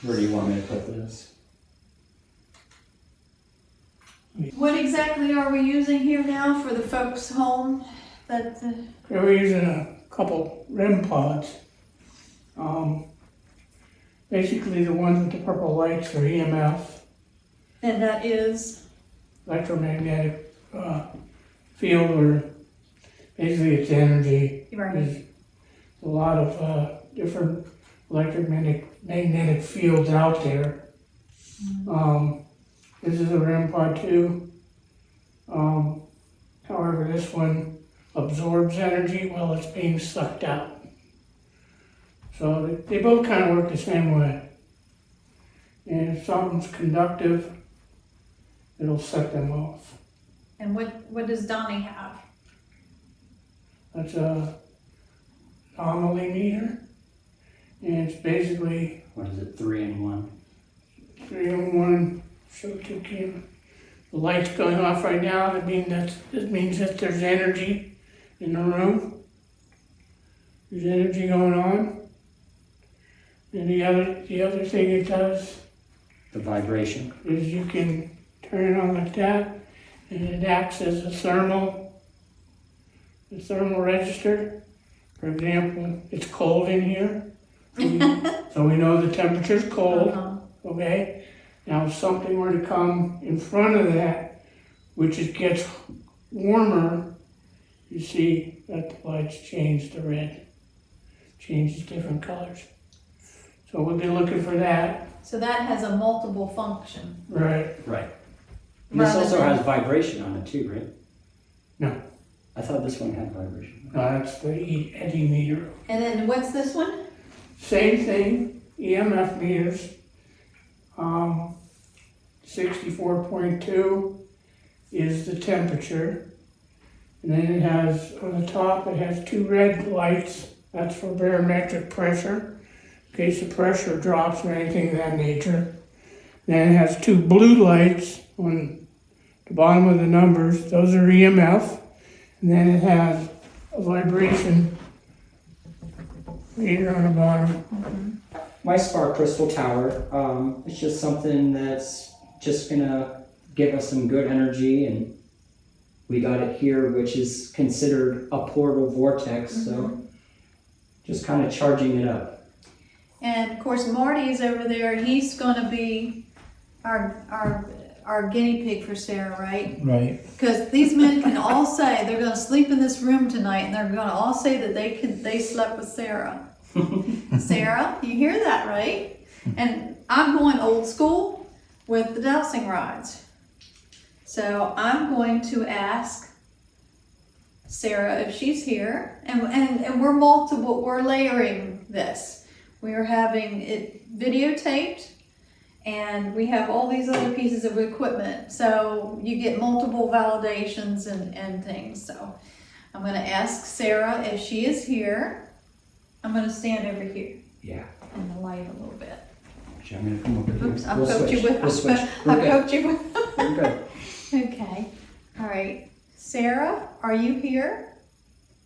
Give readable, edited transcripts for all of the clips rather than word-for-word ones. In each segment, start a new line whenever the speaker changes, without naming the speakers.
Where do you want me to put this?
What exactly are we using here now for the folks home?
We're using a couple REM pods. Basically the ones with the purple lights are EMF,
And that is,
electromagnetic field, or basically it's energy.
right,
There's a lot of different electromagnetic fields out there. This is a REM pod too. However, this one absorbs energy while it's being sucked out. So they both kind of work the same way. And if something's conductive, it'll set them off.
and what does Donnie have?
That's a anomaly meter. And it's basically
What is it, 3-in-1?
3-in-1, show two camera. The light's going off right now, that means that there's energy in the room. There's energy going on. And the other thing it does
The vibration.
is you can turn it on like that, and it acts as a thermal register. For example, it's cold in here, so we know the temperature's cold. Okay, now if something were to come in front of that, which it gets warmer, you see that the lights change to red, changes different colors. So we'll be looking for that.
So that has a multiple function.
Right.
Right. And this
Rather
also
than-
has vibration on it too, right?
No.
I thought this one had vibration.
That's the eddy meter.
And then what's this one?
Same thing, EMF meters. 64.2 is the temperature. And then it has, on the top, it has two red lights. That's for barometric pressure, in case the pressure drops or anything of that nature. Then it has two blue lights on the bottom of the numbers. Those are EMF. And then it has a vibration meter on the bottom.
My spark crystal tower, it's just something that's just gonna give us some good energy, and we got it here, which is considered a portal vortex, so just kind of charging it up.
And of course Marty's over there, he's gonna be our guinea pig for Sarah, right?
Right.
Because these men can all say, they're gonna sleep in this room tonight, and they're gonna all say that they slept with Sarah. Sarah, you hear that, right? And I'm going old school with the dowsing rods. So I'm going to ask Sarah if she's here, and we're layering this. We are having it videotaped, and we have all these other pieces of equipment, so you get multiple validations and things. So I'm going to ask Sarah if she is here. I'm going to stand over here
Yeah.
in the light a little bit.
Actually, I'm gonna come over here.
Oops, I'll
We'll
coach you
switch.
with.
We'll switch.
I'll
We're good.
coach you with.
We're good.
Okay. All right. Sarah, are you here?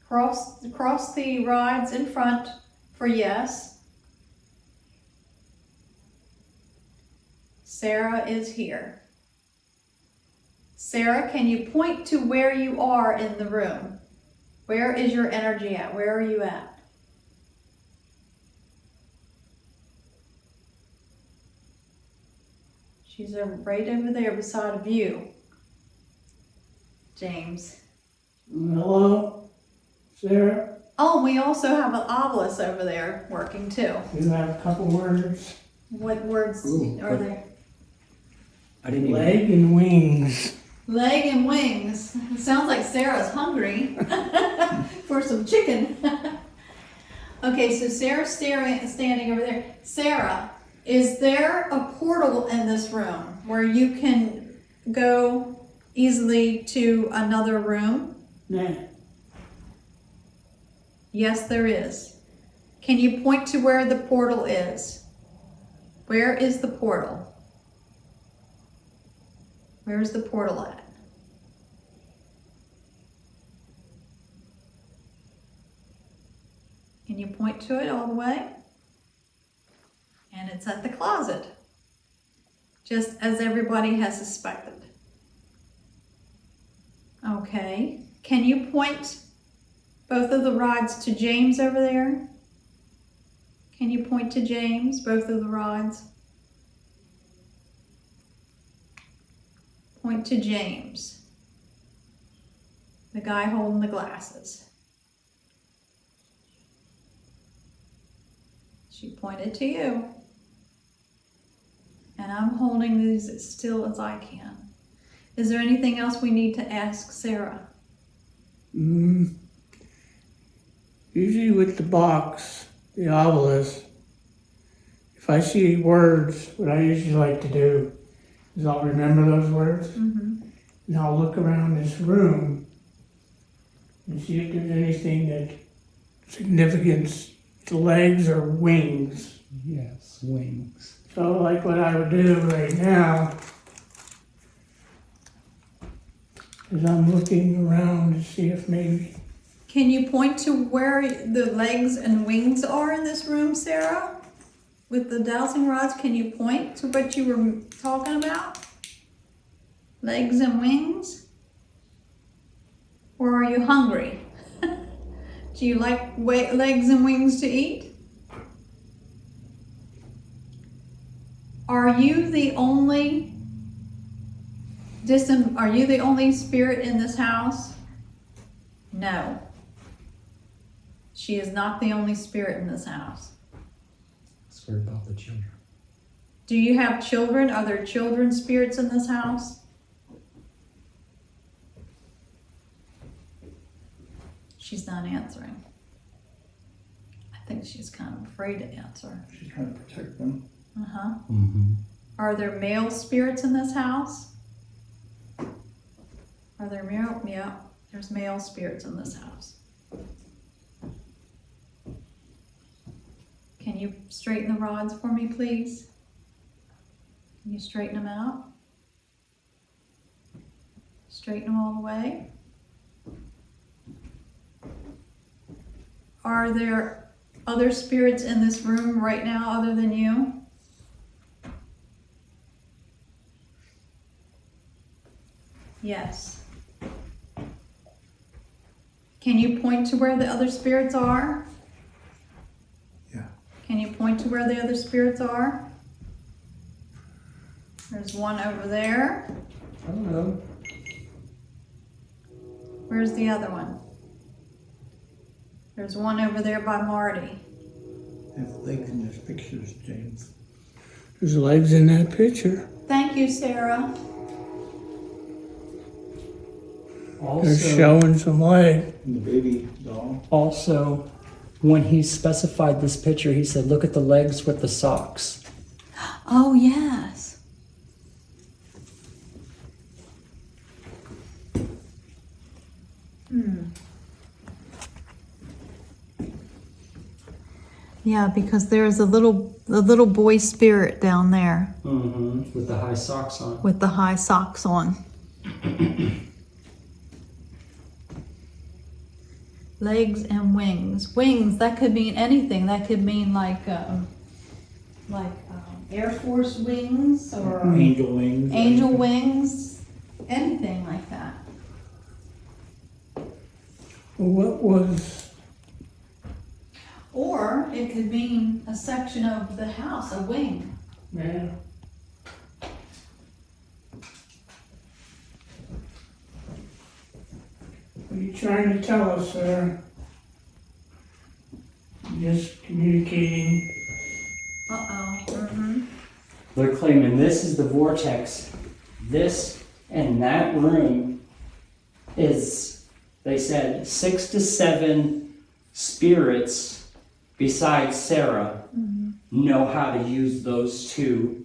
Cross the rods in front for yes. Sarah is here. Sarah, can you point to where you are in the room? Where is your energy at? Where are you at? She's right over there beside of you, James.
Hello, Sarah.
Oh, and we also have an obelisk over there working too.
You have a couple words.
What words
Ooh,
are
what-
there?
I didn't even.
Leg and wings.
Leg and wings. It sounds like Sarah's hungry for some chicken. Okay, so Sarah's standing over there. Sarah, is there a portal in this room where you can go easily to another room?
Nah.
Yes, there is. Can you point to where the portal is? Where is the portal? Where's the portal at? Can you point to it all the way? And it's it's at the closet, just as everybody has suspected. Okay, can you point both of the rods to James over there? Can you point to James, both of the rods? Point to James, the guy holding the glasses. She pointed to you. And I'm holding these as still as I can. Is there anything else we need to ask Sarah?
Usually with the box, the obelisk, if I see words, what I usually like to do is I'll remember those words, and I'll look around this room and see if there's anything that significance, the legs or wings.
Yes, wings.
So like what I would do right now is I'm looking around to see if maybe.
Can you point to where the legs and wings are in this room, Sarah? With the dowsing rods, can you point to what you were talking about? Legs and wings? Or are you hungry? Do you like legs and wings to eat? Are you the only spirit in this house? No. She is not the only spirit in this house.
Scared about the children.
Do you have children? Are there children spirits in this house? She's not answering. I think she's kind of afraid to answer.
She's trying to protect them.
Uh-huh.
Mm-hmm.
Are there male spirits in this house? Are there male? Yeah, there's male spirits in this house. Can you straighten the rods for me, please? Can you straighten them out? Straighten them all the way. Are there other spirits in this room right now other than you? Yes. Can you point to where the other spirits are?
Yeah.
Can you point to where the other spirits are? There's one over there.
I don't know.
Where's the other one? There's one over there by Marty.
There's legs in those pictures, James.
There's legs in that picture.
Thank you, Sarah.
They're
Also,
showing some leg.
And the baby doll.
also, when he specified this picture, he said, look at the legs with the socks.
Oh, yes. Yeah, because there's a little boy spirit down there
Mm-hmm. With the high socks on.
with the high socks on. Legs and wings. Wings, that could mean anything. That could mean like Air Force wings or
Angel wings.
angel wings, anything like that.
What was,
Or it could mean a section of the house, a wing.
yeah. What are you trying to tell us, Sarah? Just communicating.
Uh-oh.
They're claiming this is the vortex. This and that room is, they said, 6 to 7 spirits besides Sarah know how to use those 2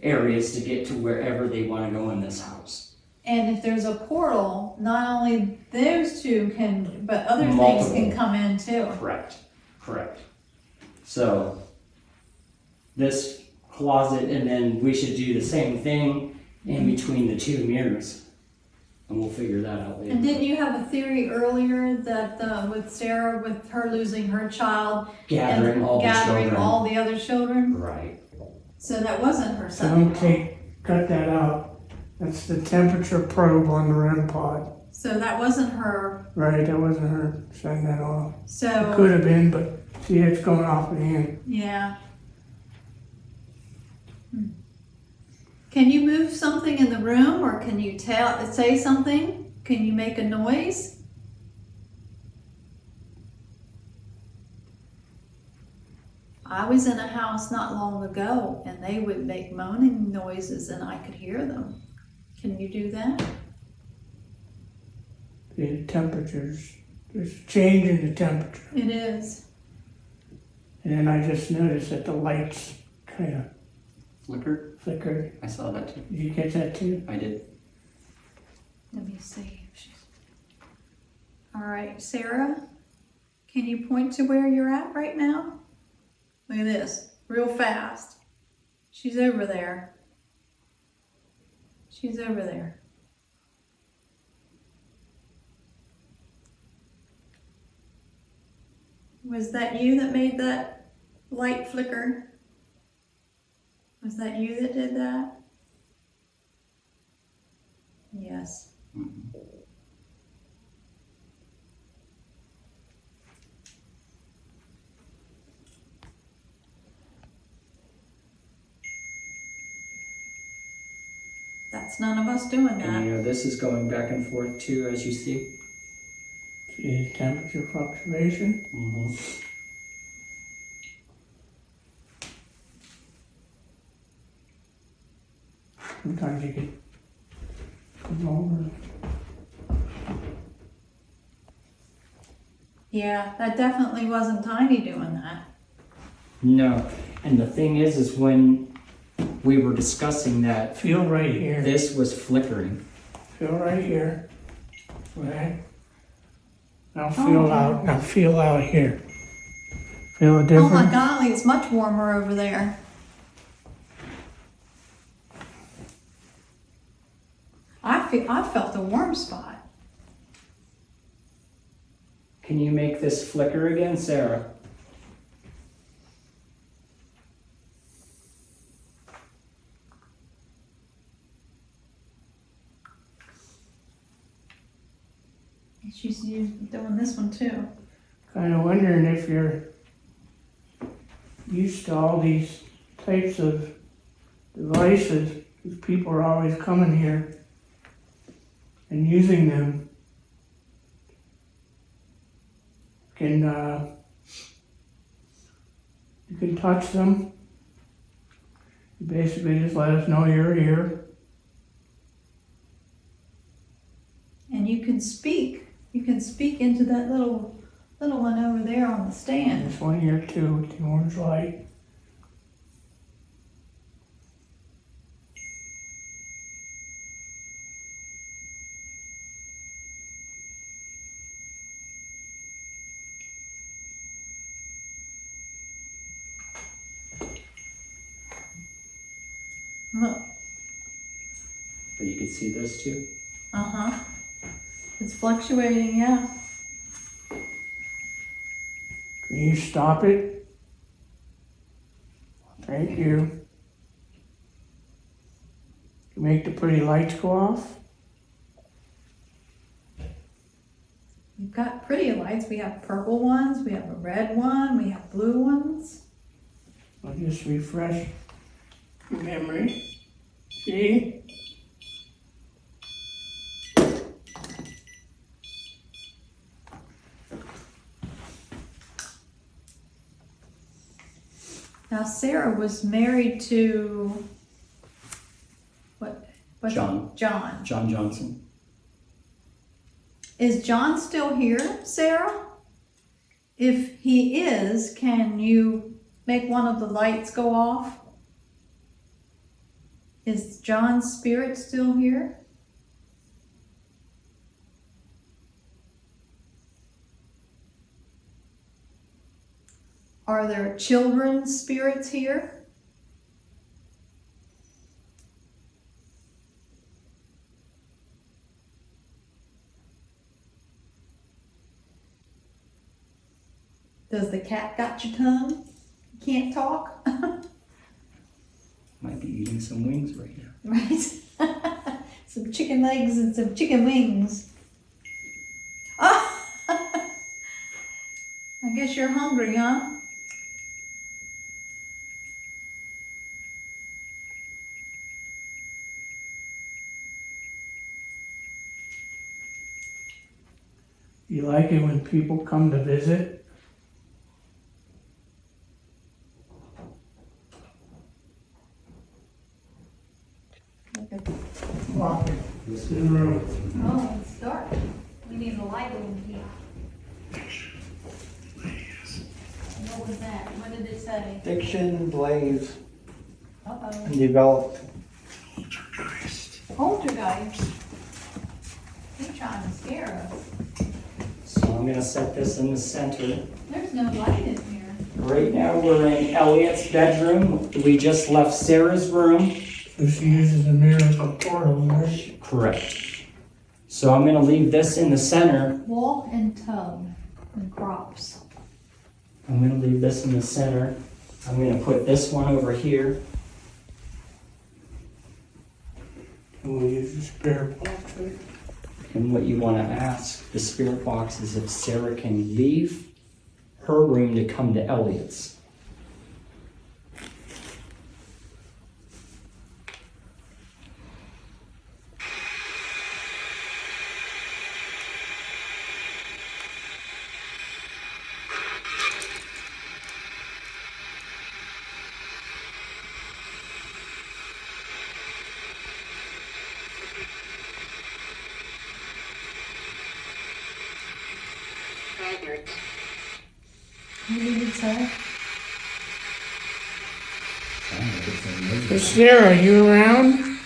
areas to get to wherever they want to go in this house.
And if there's a portal, not only those 2 can, but other
Multiple.
things can come in too.
Correct. So, this closet, and then we should do the same thing in between the 2 mirrors. and we'll figure that out later.
And didn't you have a theory earlier that with Sarah, with her losing her child,
Gathering
and
all the
gathering
children.
all the other children?
Right.
So that wasn't her
So
son.
don't cut that out. That's the temperature probe on the REM pod.
So that wasn't her.
Right, that wasn't her setting that off. It
So
could have been, but see, it's going off again.
yeah. Can you move something in the room, or can you say something? Can you make a noise? I was in a house not long ago, and they would make moaning noises, and I could hear them. Can you do that?
The temperatures, there's a change in the temperature.
It is.
And then I just noticed that the lights kind of
Flicker?
flickered.
I saw that too.
Did you get that too?
I did.
Let me see if she's. All right, Sarah, can you point to where you're at right now? Look at this, real fast. She's over there. She's over there. Was that you that made that light flicker? Was that you that did that? Yes.
Mhm.
That's none of us doing
And
that.
you know, this is going back and forth too, as you see.
See the temperature fluctuation?
Mm-hmm.
Sometimes you get come over.
Yeah, that definitely wasn't Tiny doing that.
No, and the thing is when we were discussing that,
Feel right here.
this was flickering.
Feel right here. Okay. Now
Oh,
feel
okay.
out. Now feel out here. Feel a
Oh my
difference?
golly, it's much warmer over there. I felt a warm spot.
Can you make this flicker again, Sarah?
She's doing this one too.
Kind of wondering if you're used to all these types of devices, because people are always coming here and using them. You can touch them. You basically just let us know you're here.
And you can speak. You can speak into that little one over there on the stand.
This one here too with the orange light.
Look.
But you can see this too.
Uh-huh. It's fluctuating, yeah.
Can you stop it? Thank you. You make the pretty lights go off.
We've got pretty lights. We have purple ones, we have a red one, we have blue ones.
I'll just refresh your memory. See?
Now Sarah was married to what's
John.
John.
John Johnson.
Is John still here, Sarah? If he is, can you make one of the lights go off? Is John's spirit still here? Are there children's spirits here? Does the cat got your tongue? Can't talk?
Might be eating some wings right now.
Right? Some chicken legs and some chicken wings. Oh! I guess you're hungry, huh?
You like it when people come to visit? This is the room.
Oh, it's dark. We need a light in here. What was that? What did it say?
Fiction, Blaze,
Uh-oh.
and developed.
Poltergeist. You're trying to scare us.
So I'm gonna set this in the center.
There's no light in here.
Right now we're in Elliot's bedroom. We just left Sarah's room.
So she uses the mirror as a portal, right?
Correct. So I'm gonna leave this in the center.
Walk and tub and crops.
I'm gonna leave this in the center. I'm gonna put this one over here.
And we'll use the spare box, right?
And what you wanna ask the spirit box is if Sarah can leave her room to come to Elliot's.
What did it say?
So Sarah, are you around?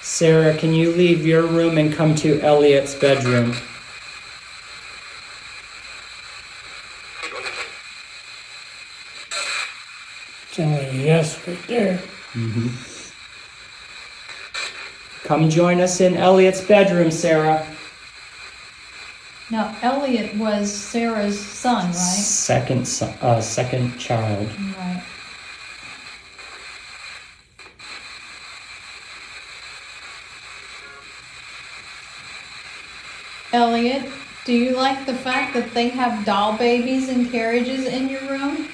Sarah, can you leave your room and come to Elliot's bedroom?
Sound like a yes right there.
Come join us in Elliot's bedroom, Sarah.
Now, Elliot was Sarah's son, right?
Second child.
Right. Elliot, do you like the fact that they have doll babies and carriages in your room?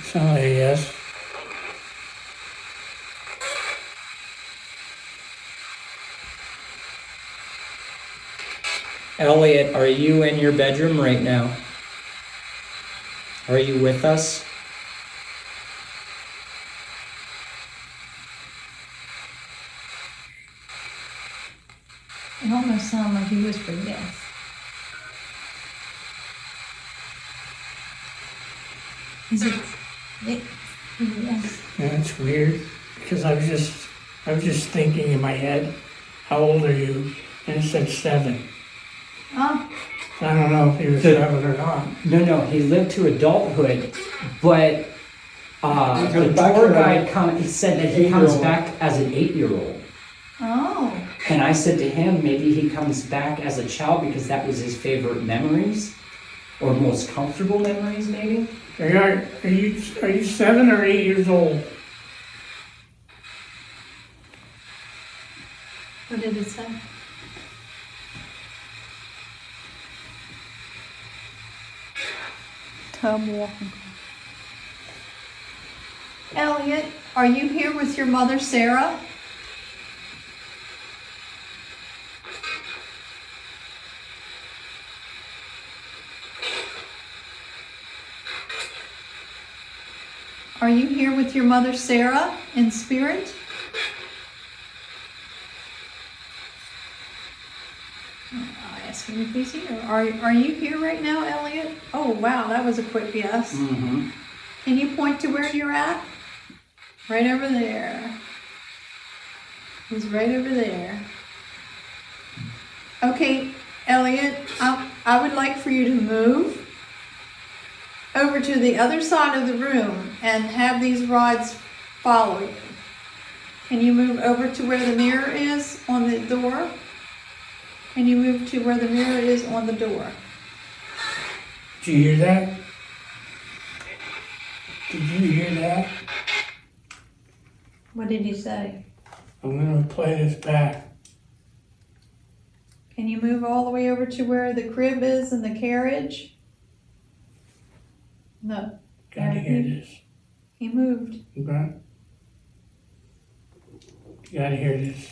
Sound like a yes.
Elliot, are you in your bedroom right now? Are you with us?
It almost sounded like he whispered yes. Is it? Yes.
That's weird, because I was just thinking in my head, how old are you? And it said 7.
Oh,
I don't know if he was 7 or not.
No, he lived to adulthood, but
He
the
comes back
tour
to
guide he said that he comes
8-year-old.
back as an 8-year-old.
oh.
And I said to him, maybe he comes back as a child because that was his favorite memories, or most comfortable memories, maybe.
Are you 7 or 8 years old?
What did it say? Tub walking. Elliot, are you here with your mother, Sarah? Are you here with your mother, Sarah, in spirit? I'll ask him if he's here. Are you here right now, Elliot? Oh, wow, that was a quick yes.
Mm-hmm.
Can you point to where you're at? Right over there. He's right over there. Okay, Elliot, I would like for you to move over to the other side of the room and have these rods follow you. Can you move over to where the mirror is on the door? Can you move to where the mirror is on the door?
Did you hear that? Did you hear that?
What did he say?
I'm gonna play this back.
Can you move all the way over to where the crib is and the carriage? No.
Gotta hear this.
He moved.
Okay? You gotta hear this.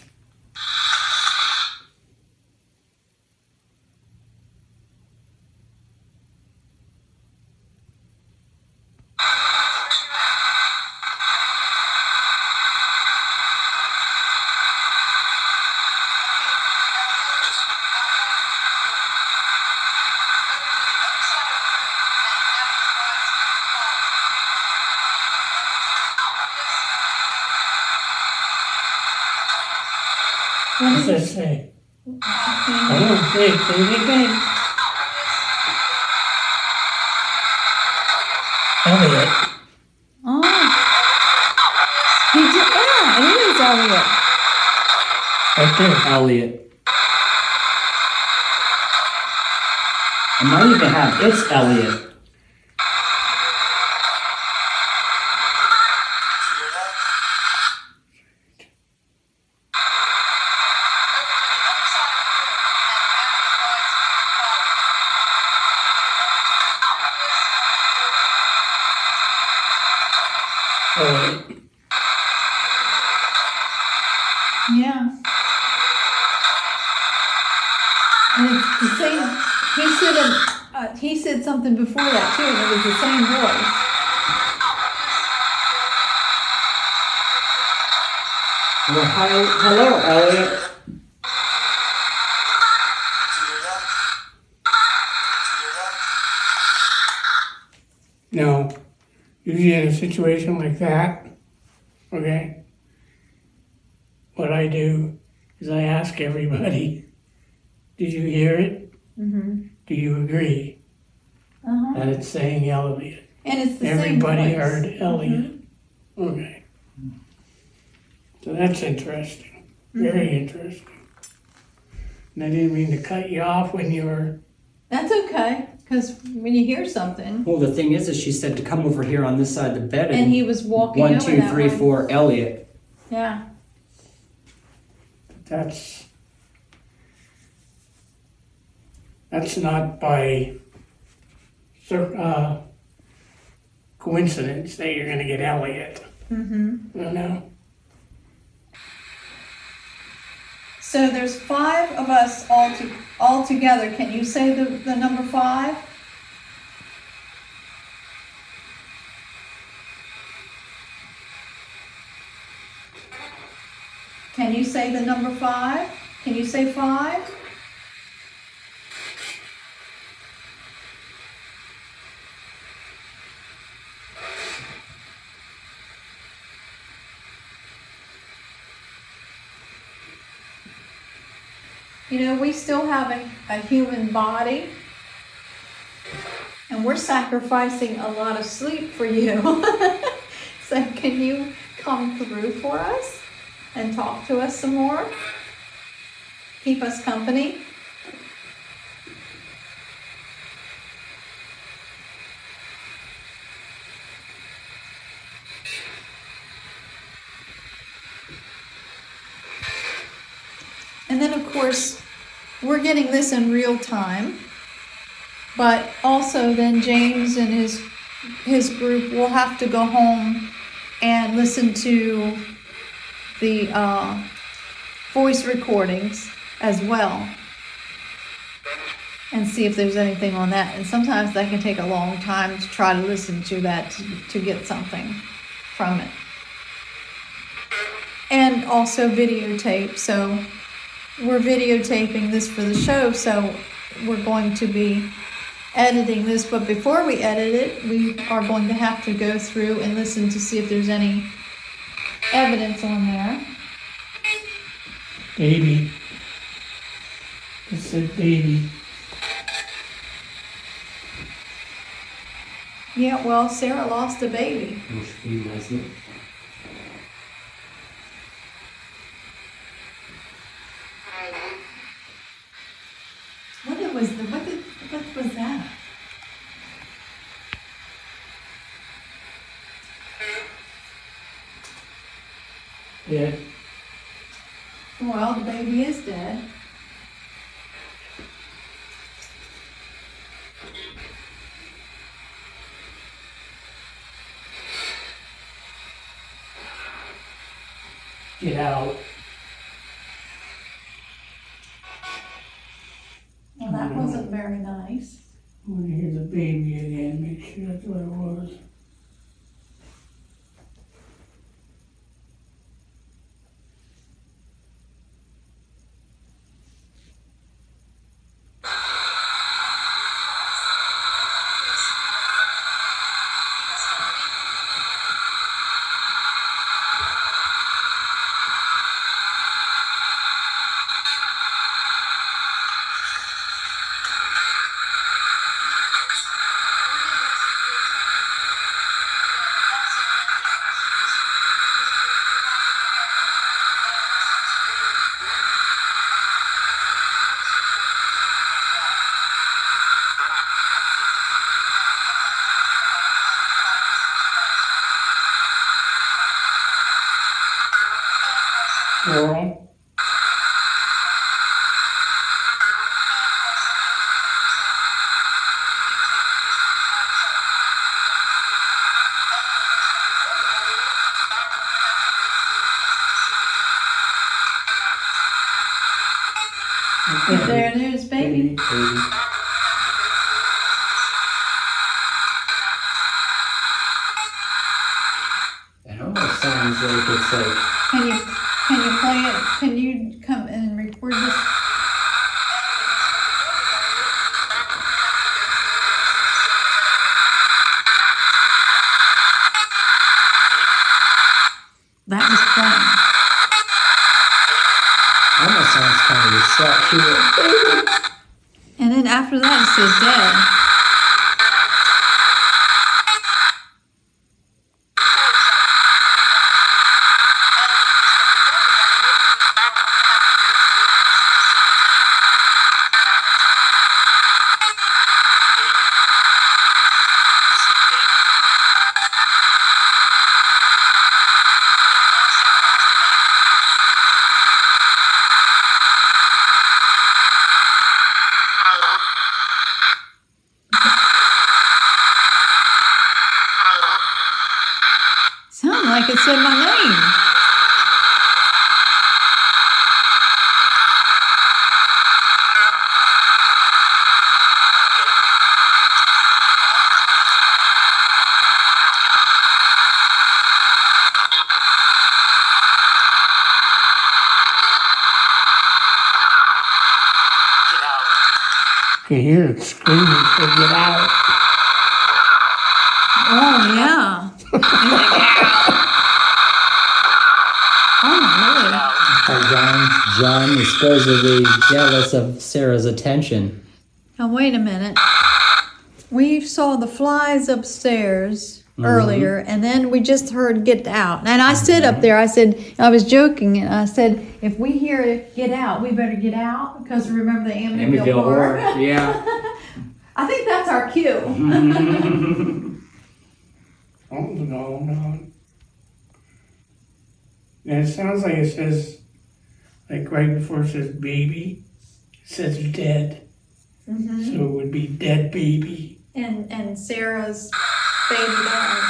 What's that say? I don't think, think. Elliot.
Oh. He did, yeah, it is Elliot.
Right there.
Elliot. I might even have it's Elliot.
Elliot.
Yeah. And it's the same. He said something before that too, and it was the same voice.
Well, hello, Elliot.
No. Usually in a situation like that, okay, what I do is I ask everybody, did you hear it?
Mm-hmm.
Do you agree
Uh-huh.
that it's saying Elliot?
And it's the
Everybody
same voice.
heard Elliot. Okay. So that's interesting. Very interesting. And I didn't mean to cut you off when you were...
That's okay, because when you hear something,
Well, the thing is she said to come over here on this side of the bed
and he was walking
1,
over
2,
that
3,
way.
4, Elliot.
Yeah.
That's not by coincidence that you're going to get Elliot.
Mm-hmm.
You know?
So there's 5 of us all together. Can you say the number 5? Can you say the number 5? Can you say 5? You know, we still have a human body, and we're sacrificing a lot of sleep for you. So can you come through for us and talk to us some more? Keep us company? And then, of course, we're getting this in real time, but also then James and his group will have to go home and listen to the voice recordings as well and see if there's anything on that. And sometimes that can take a long time to try to listen to that to get something from it. And also videotape, so we're videotaping this for the show, so we're going to be editing this, but before we edit it, we are going to have to go through and listen to see if there's any evidence on there.
Baby. It said baby.
Yeah, well, Sarah lost a baby.
Which reminds me.
What was that?
Yeah.
Well, the baby is dead.
Get out.
Well, that wasn't very nice.
I want to hear the baby again, make sure that's what it was. Girl.
There it is, baby.
Baby. It almost sounds like it's like
Can you play it? Can you come and record this? That was playing.
almost sounds kind of sexual.
And then after that it says dead. Sounded like it said my name.
You hear it screaming for get out.
Oh yeah. Oh
John is supposedly jealous of Sarah's attention.
really? Now wait a minute. We saw the flies upstairs earlier, and then we just heard get out. And I stood up there. I was joking, and I said, if we hear it get out, we better get out because remember the Amityville Horror.
Yeah.
I think that's our cue.
Oh, no. And it sounds like it says, like right before it says baby, it says dead.
Mm-hmm.
So it would be dead baby.
And Sarah's baby dog.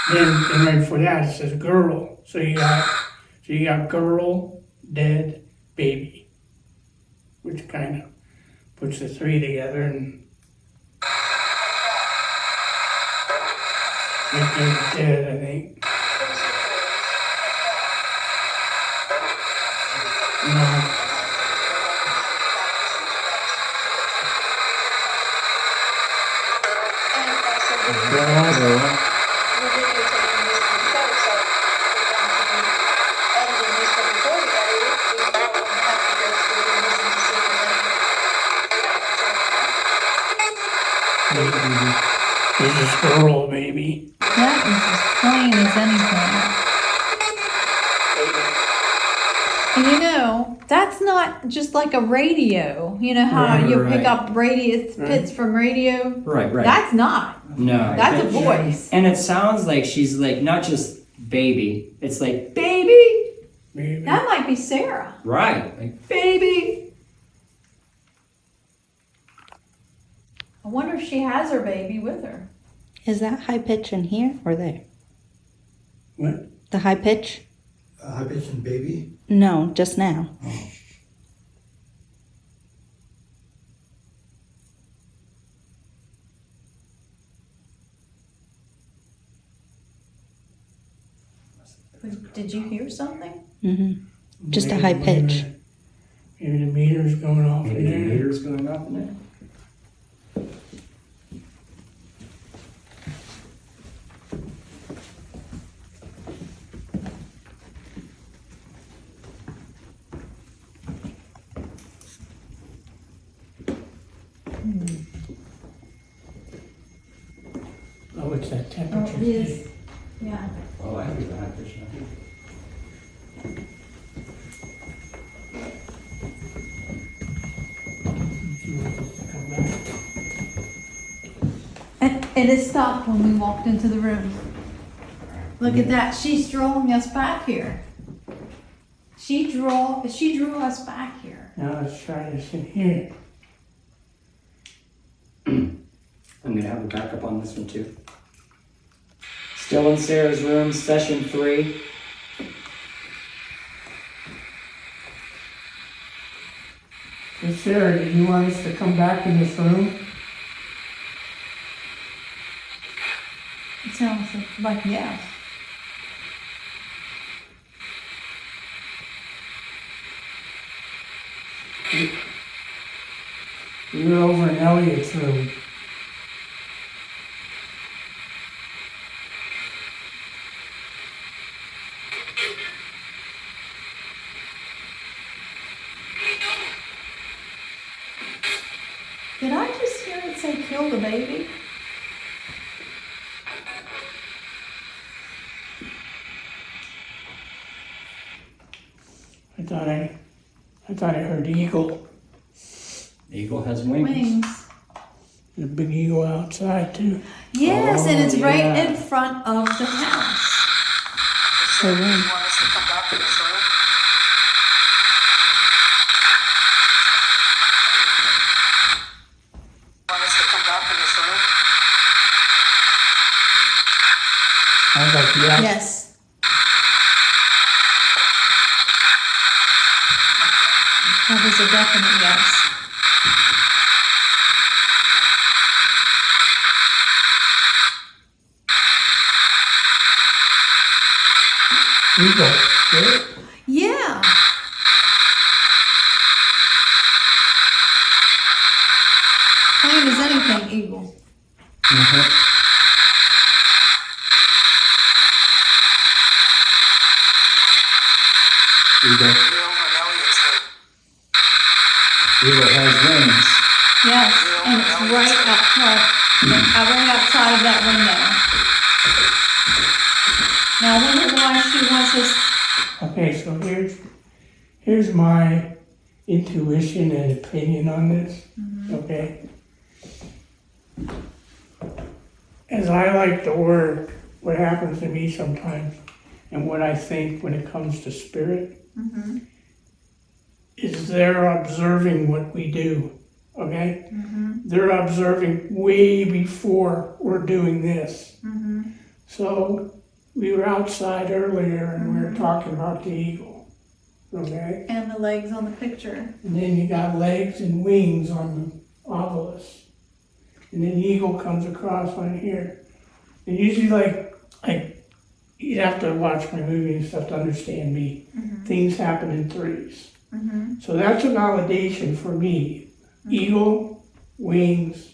And right before that it says girl. So you got girl, dead, baby. Which kind of puts the three together and make them dead, I think. No. There's a squirrel baby.
That is as plain as anything. And you know, that's not just like a radio. You know how
Right,
you
right.
pick up radio bits from radio?
Right.
That's not.
No.
That's a voice.
And it sounds like she's like not just baby. It's like baby.
Maybe.
That might be Sarah.
Right. Like
Baby. I wonder if she has her baby with her.
Is that high pitch in here or there?
What?
The high pitch?
High pitch and baby.
No, just now.
Did you hear something?
Just a
Maybe
high
the
pitch.
meter- Maybe the meter's going off in
maybe the
there.
meter's going off in there.
Oh, it's that
Oh,
temperature.
it is. Yeah.
Oh, I have a high pitch now.
Come back.
And it stopped when we walked into the room. Look at that. She's drawing us back here. She drew us back here.
Now let's try this in here.
I'm gonna have a backup on this one too. Still in Sarah's room, session 3.
Hey Sarah, do you want us to come back in this room?
It sounds like yes.
We were over in Elliot's room.
Did I just hear it say kill the baby?
I thought I heard eagle.
Eagle has wings.
Wings.
The big eagle outside too.
Yes, and it's right
yeah.
in front of the house.
So then,
Want us to come back in this room? Want us to come back in this room?
I was like, yes.
Yes. That was a definite yes.
Eagle. Good.
Yeah. Plain as anything, eagle.
Eagle.
We're over in Elliot's room.
Eagle has wings.
Yes, and it's right out front, right outside of that window. Now, I wonder why she wants us.
Okay, so here's my intuition and opinion on this. Okay. As I like to work, what happens to me sometimes, and what I think when it comes to spirit, is they're observing what we do. Okay? They're observing way before we're doing this. So we were outside earlier and we were talking about the eagle. Okay?
And the legs on the picture.
And then you got legs and wings on the obelisk. And then the eagle comes across on here. And usually like you have to watch my movie and stuff to understand me. Things happen in threes. So that's a validation for me. Eagle, wings,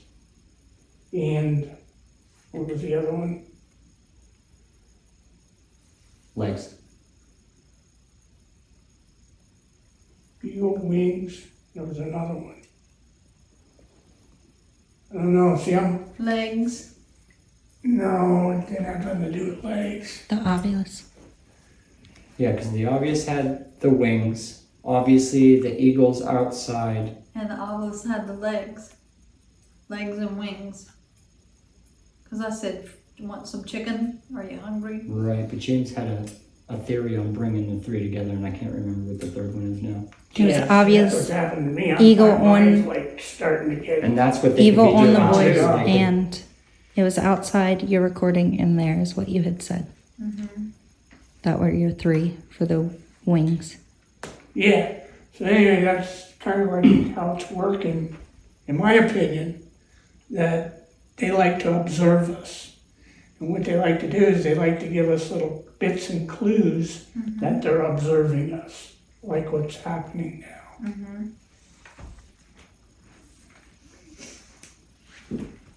and what was the other one?
Legs.
Eagle, wings, there was another one. I don't know, see I'm
Legs.
No, it didn't have nothing to do with legs.
The ovulus.
Yeah, because the obvious had the wings. Obviously, the eagle's outside.
And the ovals had the legs and wings. Because I said, you want some chicken? Are you hungry?
Right, but James had a theory on bringing the three together, and I can't remember what the third one is now.
It was
Yes,
obvious.
That's what's happened to me.
Eagle
I'm mine's,
on-
like starting to get.
And that's what they
Evil
could be
on
doing
the
too,
voice,
they could-
and it was outside your recording in there, is what you had said. That were your three for the wings.
Yeah. So anyway, that's kind of like how it's working, in my opinion, that they like to observe us. And what they like to do is they like to give us little bits and clues that they're observing us, like what's happening now.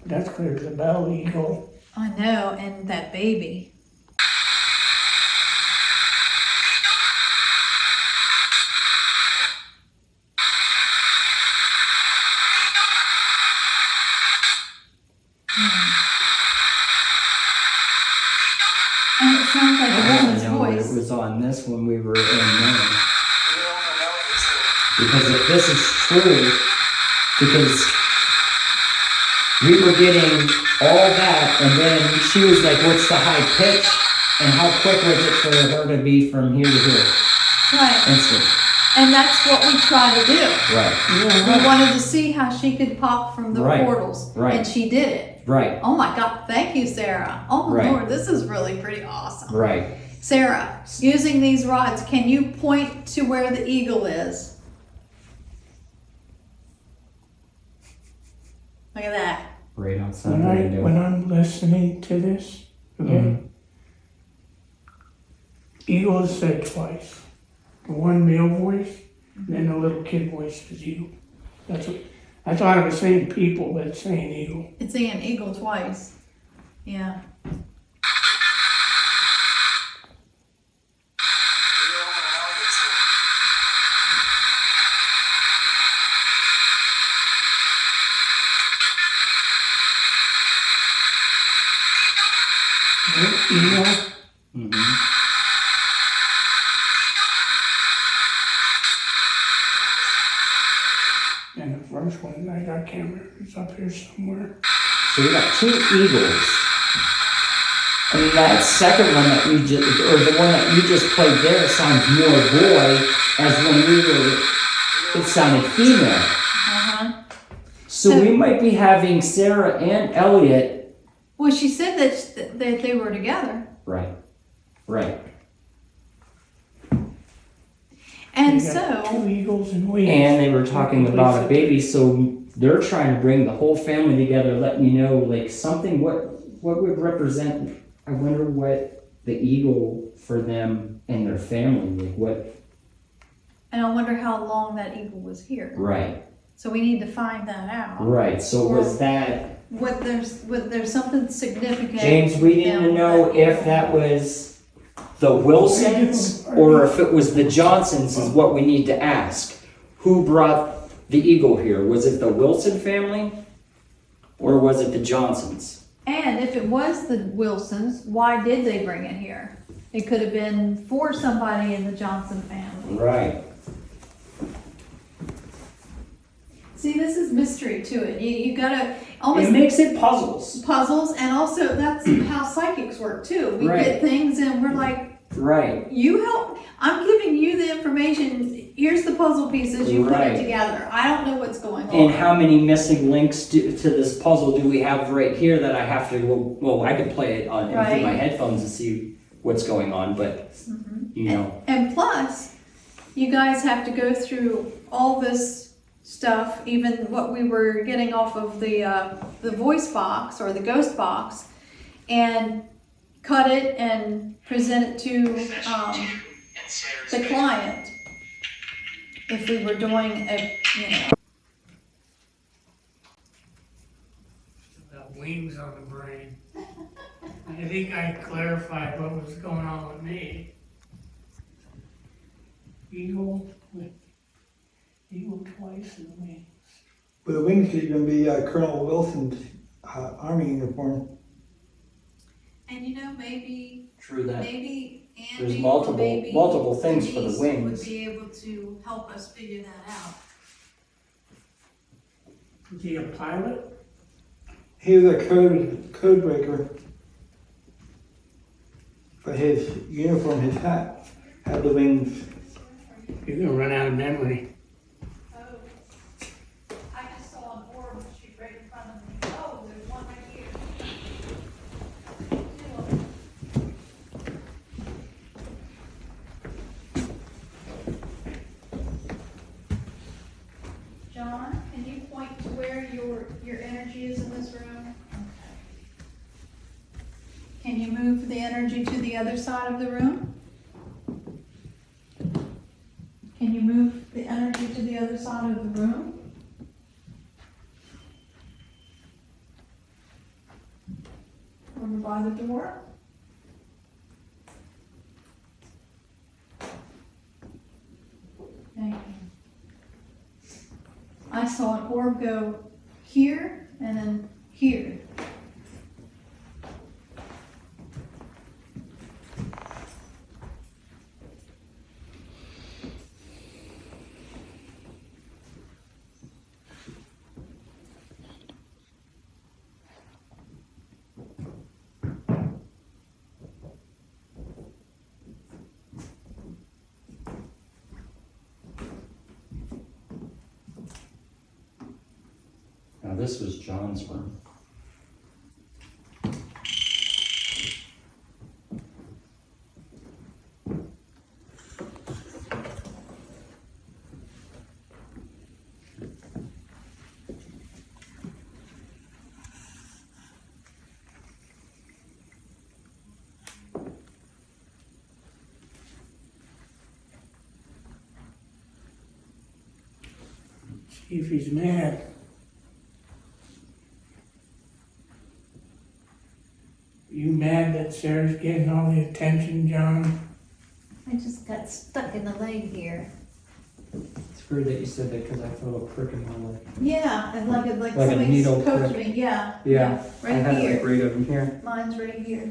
That's clear as a bell, eagle.
I know, and that baby. And it sounds like a
I
woman's
know it
voice.
was on this when we were in there.
You don't know it's
Because if this is true, because we were getting all that, and then she was like, what's the high pitch? And how quick was it for her to be from here to here?
Right,
Instant.
and that's what we try to do.
Right.
We wanted to see how she could pop from the
Right,
portals.
right.
And she did it.
Right.
Oh my God, thank you, Sarah. Oh my
Right.
Lord, this is really pretty awesome.
Right.
Sarah, using these rods, can you point to where the eagle is? Look at that.
Right outside the window.
When I'm listening to this, okay, eagle is said twice. The one male voice, and then the little kid voice is eagle. That's what I thought it was saying people, but it's saying eagle.
It's saying eagle twice. Yeah.
You don't know it's
Eagle.
Mm-hmm.
And the first one, I got camera, it's up here somewhere.
So we got two eagles. And that second one that we just, or the one that you just played there sounds more boy, as when we were, it sounded female.
Uh-huh.
So we might be having Sarah and Elliot.
Well, she said that they were together.
Right. Right.
And
You got
so,
two eagles and wings.
And they were talking about a baby, so they're trying to bring the whole family together, letting you know, like, something, what would represent, I wonder what the eagle for them and their family, like, what,
and I wonder how long that eagle was here.
right,
So we need to find that out.
right, so was that,
What there's something significant.
James, we
with them
didn't know
with
if that was the Wilsons, or if it was the Johnsons is what we need to ask. Who brought the eagle here? Was it the Wilson family, or was it the Johnsons?
And if it was the Wilsons, why did they bring it here? It could have been for somebody in the Johnson family.
Right.
See, this is mystery to it. You gotta almost
It makes it puzzles.
puzzles, and also that's how psychics work too. We
Right.
get things and we're like,
Right.
you help. I'm giving you the information. Here's the puzzle pieces. You put
Right.
it together. I don't know what's going on.
And how many missing links to this puzzle do we have right here that I have to, well I could play it on through
Right.
my headphones and see what's going on, but, you know.
And plus, you guys have to go through all this stuff, even what we were getting off of the voice box or the ghost box, and cut it and present it to the client. If we were doing a,
Got wings on the brain. I think I clarified what was going on with me. Eagle twice and wings.
But the wings could even be Colonel Wilson's army uniform.
And maybe
True that.
Andy
There's
or
multiple-
maybe
multiple things for the
Denise
wings.
would be able to help us figure that out.
Is he a pilot?
He was a code breaker. But his uniform, his hat, had the wings.
You're gonna run out of memory.
Oh, I just saw an orb shoot right in front of me. Oh, there's one right here. Two of them. John, can you point to where your energy is in this room? Okay. Can you move the energy to the other side of the room? Can you move the energy to the other side of the room? Over by the door? Thank you. I saw an orb go here and then here.
Now this was John's room.
See if he's mad. You mad that Sarah's getting all the attention, John?
I just got stuck in the leg here.
It's weird that you said that because I felt a prick in my leg.
Yeah, and like
Like a
somebody's
needle
poked
prick.
me, yeah.
Yeah, I
Right
had it like
here.
right over here.
Mine's right here.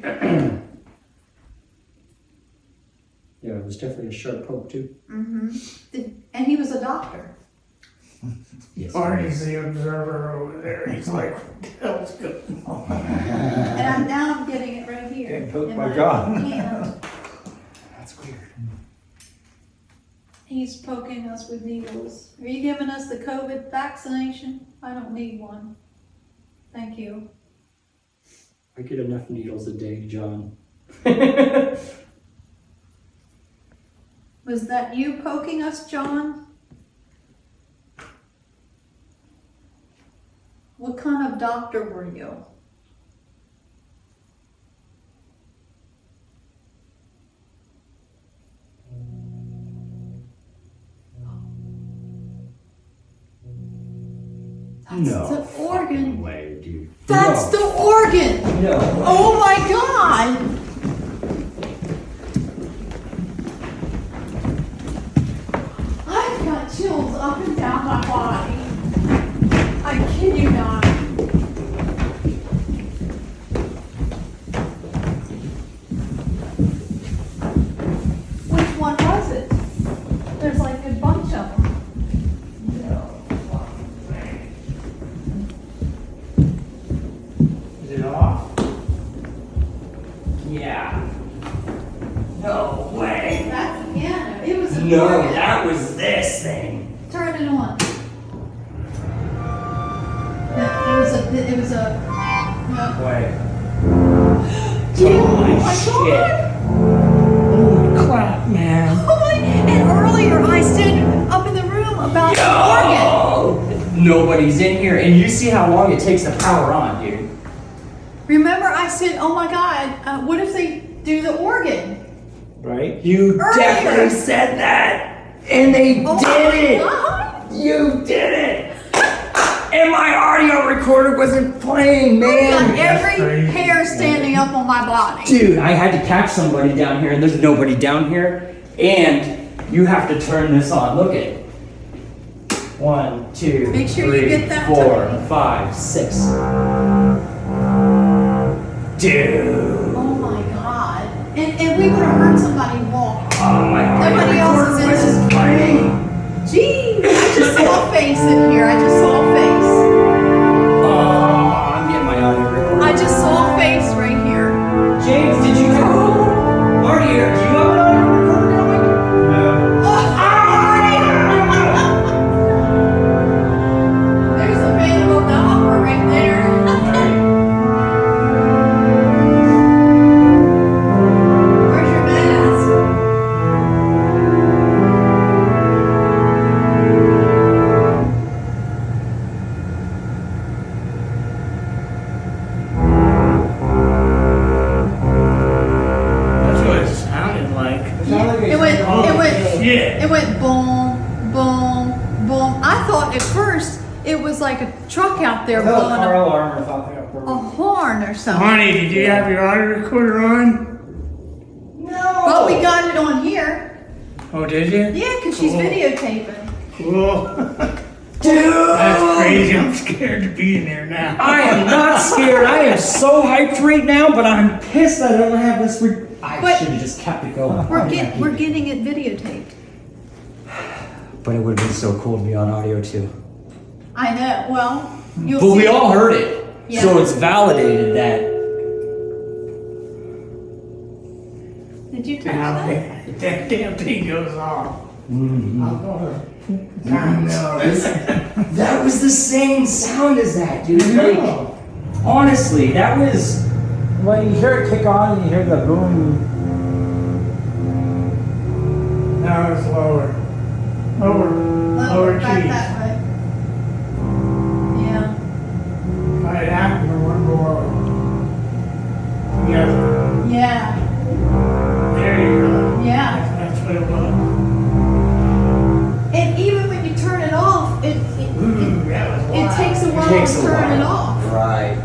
Yeah, it was definitely a sharp poke too.
Mm-hmm. And he was a doctor.
Yes.
Artie's the observer over there. He's like, what the hell's going on?
And now I'm getting it right here.
Getting poked
in
by
my
God.
hand.
That's weird.
He's poking us with needles. Are you giving us the COVID vaccination? I don't need one. Thank you.
I get enough needles a day, John.
Was that you poking us, John? What kind of doctor were you? That's the organ.
Way, dude.
That's the organ.
No.
Oh my God. I've got chills up and down my body. I kid you not. Which one was it? There's like a bunch of them.
Is it off?
Yeah. No way.
That's the piano. It was a
No,
organ.
that was this thing.
Turn it on. No, it was a, no.
Wait.
Dude,
Holy
oh my
shit.
God.
Holy crap, man.
Holy, and earlier I said up in the room about the organ.
Nobody's in here, and you see how long it takes to power on, dude.
Remember I said, oh my God, what if they do the organ?
Right?
You
Earlier.
definitely said that, and they
Oh
did
my
it.
God.
You did it. And my audio recorder wasn't playing,
I got
man.
every
crazy.
hair standing up on my body.
Dude, I had to catch somebody down here, and there's nobody down here. And you have to turn this on. Look at it. 1, 2,
Make sure you
3,
get that
4,
Tony.
5, 6. Dude.
Oh would have heard somebody walk. Nobody else is in this. Gee, I just saw a face in here. I just saw a face.
Oh, I'm getting my audio recorded.
I just saw a face right here.
James, did you have Marty, do you have an audio recorder going?
There's a Phantom of the Opera right there. Where's your mask?
That's what it sounded like. Shit.
It went boom, boom, boom. I thought at first it was like a truck out there blowing
car
a
alarm or something.
horn or something.
Honey, did you have your audio recorder on?
No.
But we got it on here.
Oh, did you?
Yeah, because she's
Cool.
videotaping.
Cool.
Dude.
That's crazy. I'm scared to be in there now.
I am not scared. I am so hyped right now, but I'm pissed I don't have this. I
But-
should have just kept it going.
We're getting it videotaped.
But it would have been so cool to be on audio too.
I know. Well, you'll
But
see.
we all heard it.
Yeah.
So it's validated that.
Did you touch
Now,
that?
if that damn thing goes off.
Mhm.
I'm gonna. I know.
That was the same sound as that, dude. Like, honestly, that was.
When you hear it kick on and you hear the boom,
Now it's lower. Lower
Back
keys.
that way. Yeah.
If I had happened to one more. Together.
Yeah.
There you go.
Yeah.
That's what it was.
And even when you turn it off, it
Ooh, that was wild.
takes a while
Takes
to
a
turn
while.
it off.
Right.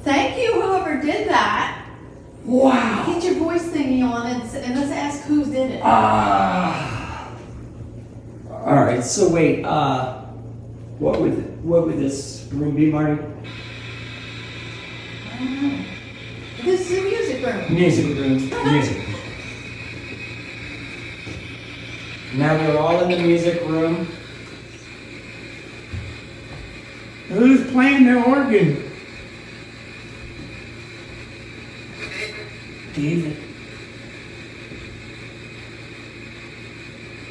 Thank you, whoever did that.
Wow.
Get your voice thingy on and let's ask who did it.
All right. So wait. What would this room be, Marty?
I don't know. This is a music room.
Music room. Music. Now we're all in the music room.
Who's playing the organ? David.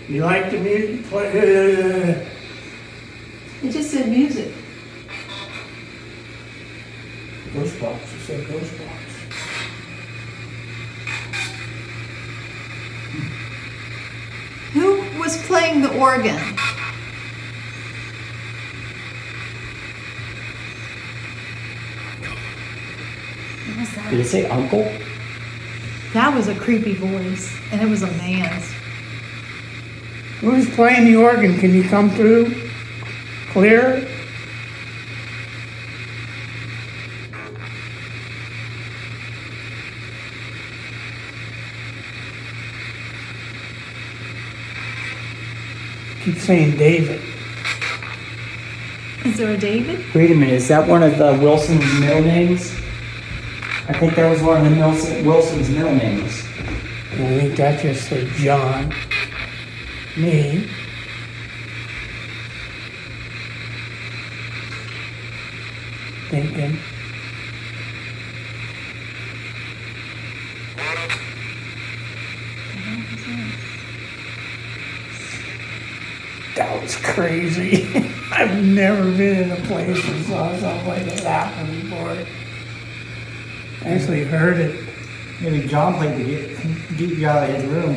You like the music? Play.
It just said music.
Ghost box. You said ghost box.
Who was playing the organ? What was that?
Did it say uncle?
That was a creepy voice, and it was a man's.
Who's playing the organ? Can you come through? Clear? Keep saying David.
Is there a David?
Wait a minute. Is that one of Wilson's middle names? I think that was one of the Wilson's middle names.
I think that just said John. Me. Thinking. That was crazy. I've never been in a place and saw something like that happen before. Actually heard it.
maybe John played to get you out of his room.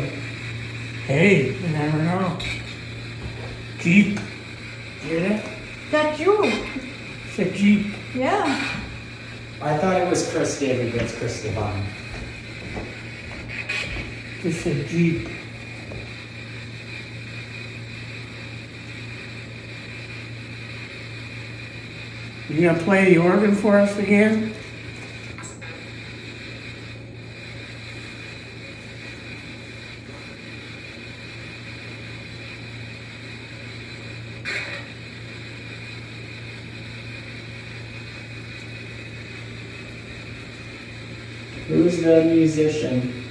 Hey, you never know. Jeep. Hear that?
That's you.
It's a Jeep.
Yeah.
I thought it was Chris David, but it's Chris Devine.
It's a Jeep. You gonna play the organ for us again?
Who's the musician?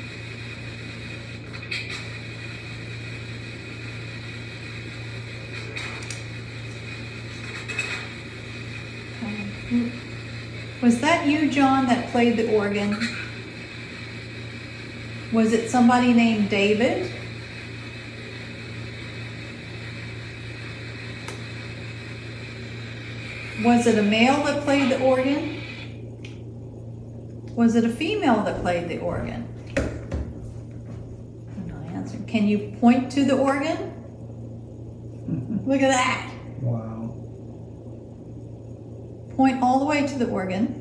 Was that you, John, that played the organ? Was it somebody named David? Was it a male that played the organ? Was it a female that played the organ? I'm not answering. Can you point to the organ? Look at that.
Wow.
Point all the way to the organ.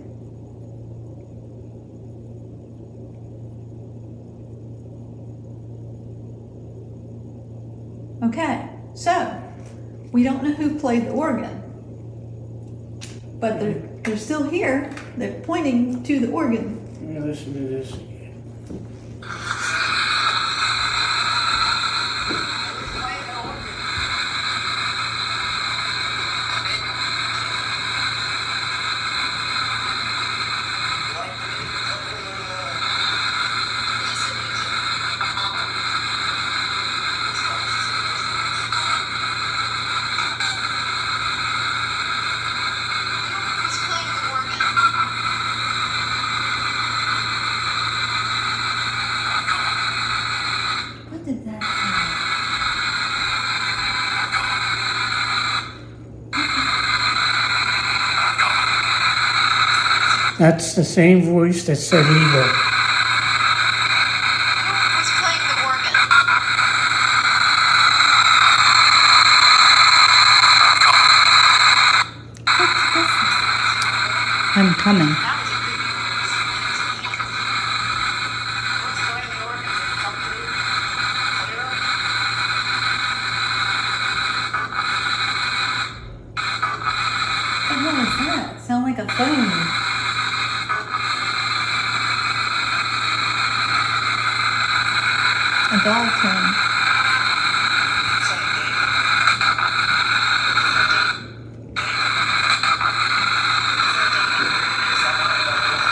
Okay, so we don't know who played the organ, but they're still here. They're pointing to the organ.
Let me listen to this.
What did that
That's the same voice that said evil.
Who's playing the organ?
I'm coming.
What was that? Sound like a phone. A dog tone.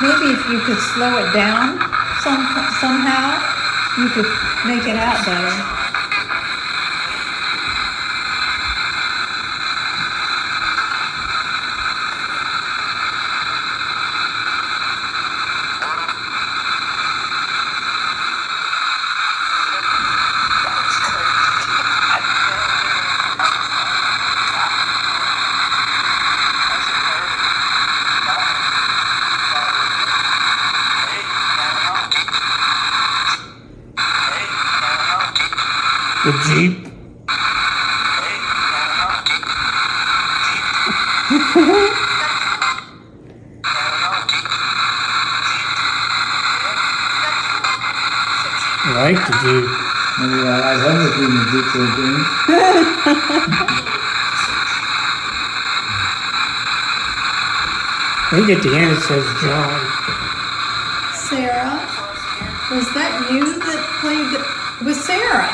Maybe if you could slow it down somehow, you could make it out better.
The Jeep. I like the Jeep.
Maybe I love it when you do things.
I think at the end it says John.
Sarah, was that you that played the... Was Sarah?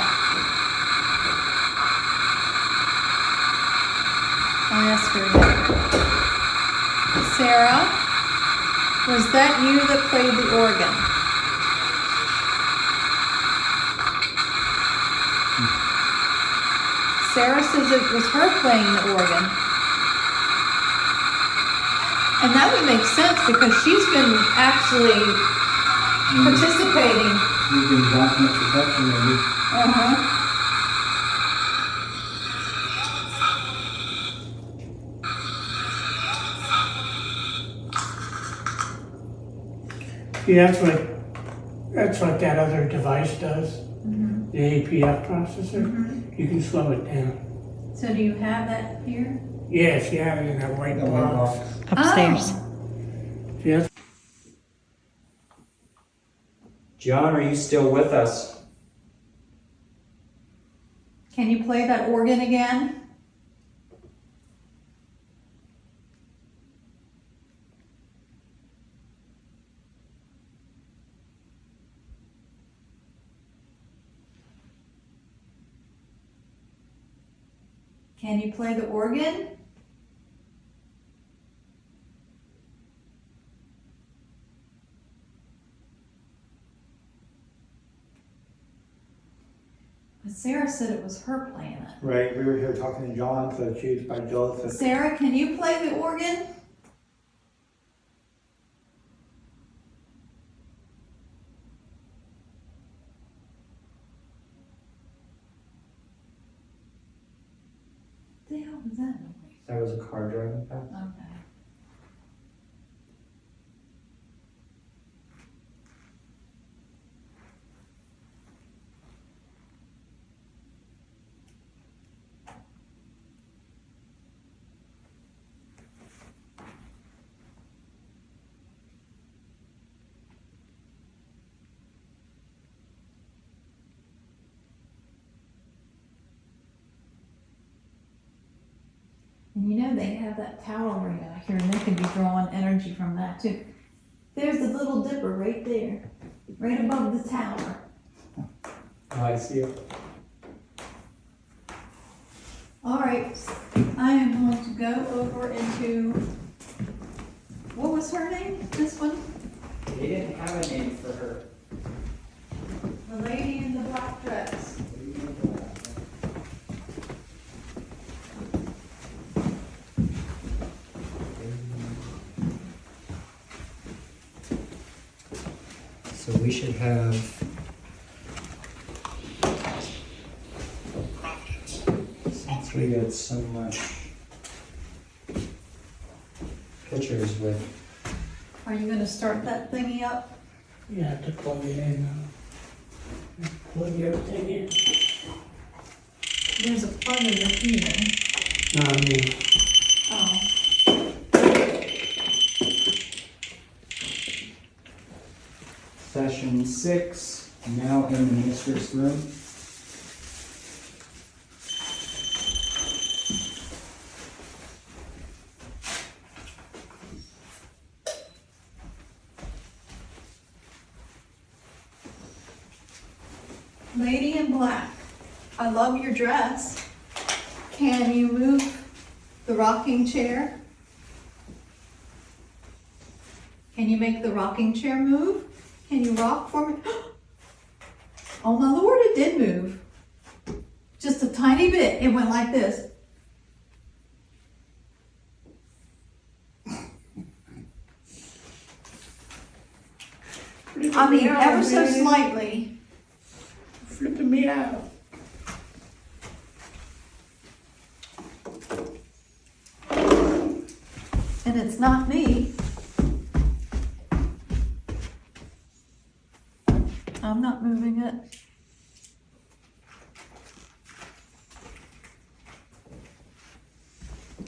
I'll ask her again. Sarah, was that you that played the organ? Sarah says it was her playing the organ. And that would make sense because she's been actually participating.
You can back much protection maybe.
Uh-huh.
Yeah, that's what that other device does. The APF processor. You can slow it down.
So do you have that here?
Yes, you have it in that white
That white
box.
box.
Upstairs.
Yes.
John, are you still with us?
Can you play that organ again? Can you play the organ? But Sarah said it was her planet.
Right, we were here talking to John, so she was by Joseph.
Sarah, can you play the organ? The hell was that noise?
That was a car driving past.
Okay. And you know they have that tower right out here, and they can be drawing energy from that too. There's the Little Dipper right there, right above the tower.
Oh, I see it.
All right, I am going to go over into, what was her name, this one?
They didn't have a name for her.
The lady in the black dress.
So we should have. Since we got so much pictures with.
Are you gonna start that thingy up?
You have to plug it in, plug everything in.
There's a plug in the heater.
Not me.
Oh.
Session 6, now in the minister's room.
Lady in black, I love your dress. Can you move the rocking chair? Can you make the rocking chair move? Can you rock for me? Oh my Lord, it did move. Just a tiny bit. It went like this. I mean, ever so slightly.
Flipping me out.
And it's not me. I'm not moving it.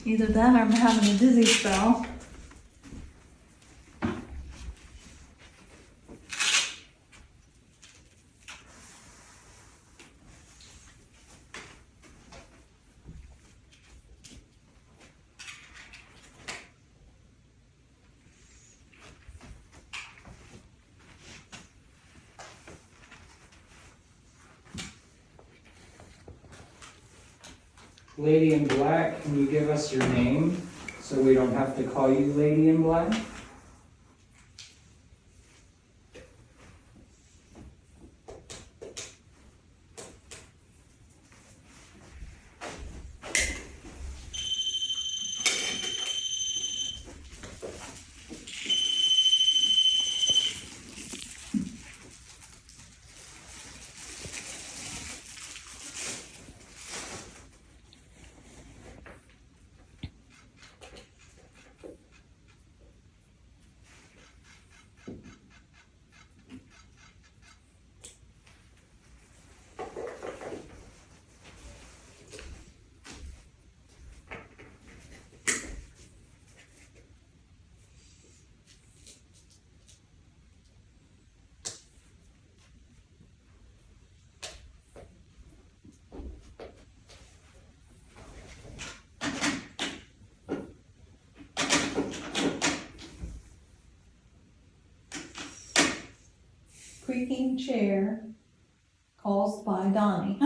Either that or I'm having a dizzy spell.
Lady in Black, can you give us your name so we don't have to call you Lady in Black? Creaking chair caused by Donnie.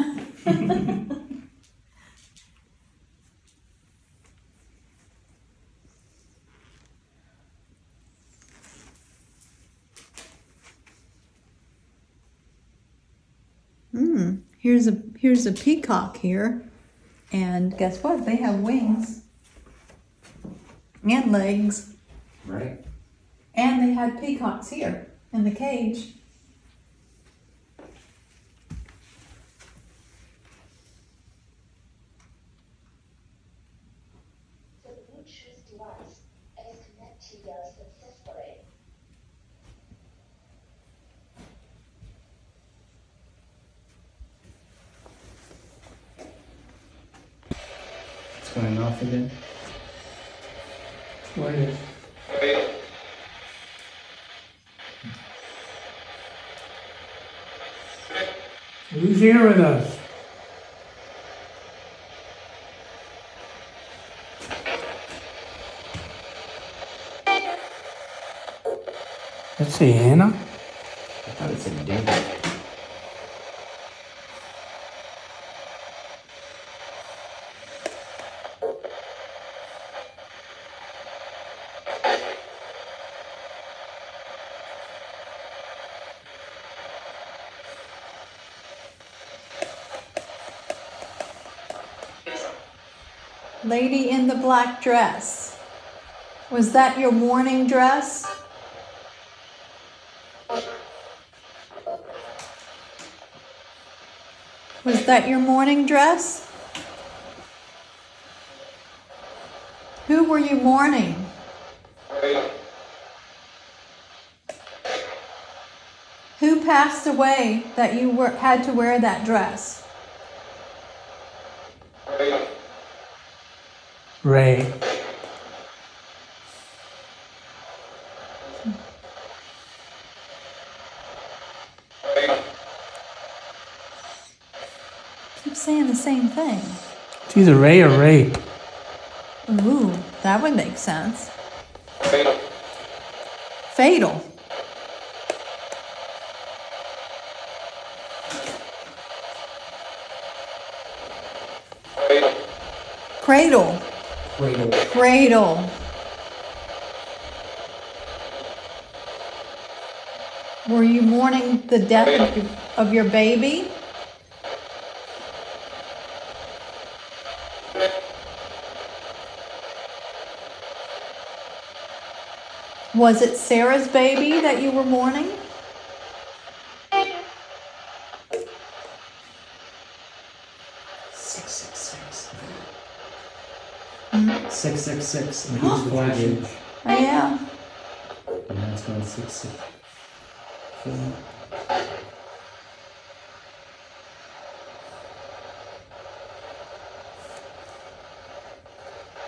here's a peacock here. And guess what? They have wings and legs.
Right.
And they had peacocks here in the cage.
The Bluetooth device is connected successfully.
It's going off again.
What is? Who's here with us? Let's see, Anna?
I thought it said David.
Lady in the black dress. Was that your morning dress? Was that your morning dress? Who were you mourning? Who passed away that you had to wear that dress?
Ray.
Keep saying the same thing.
It's either Ray or rape.
Ooh, that would make sense. Fatal. Cradle.
Cradle.
Cradle. Were you mourning the death of your baby? Was it Sarah's baby that you were mourning?
Mm-hmm. 666. And he's flashing.
Oh, yeah.
And now it's going 666.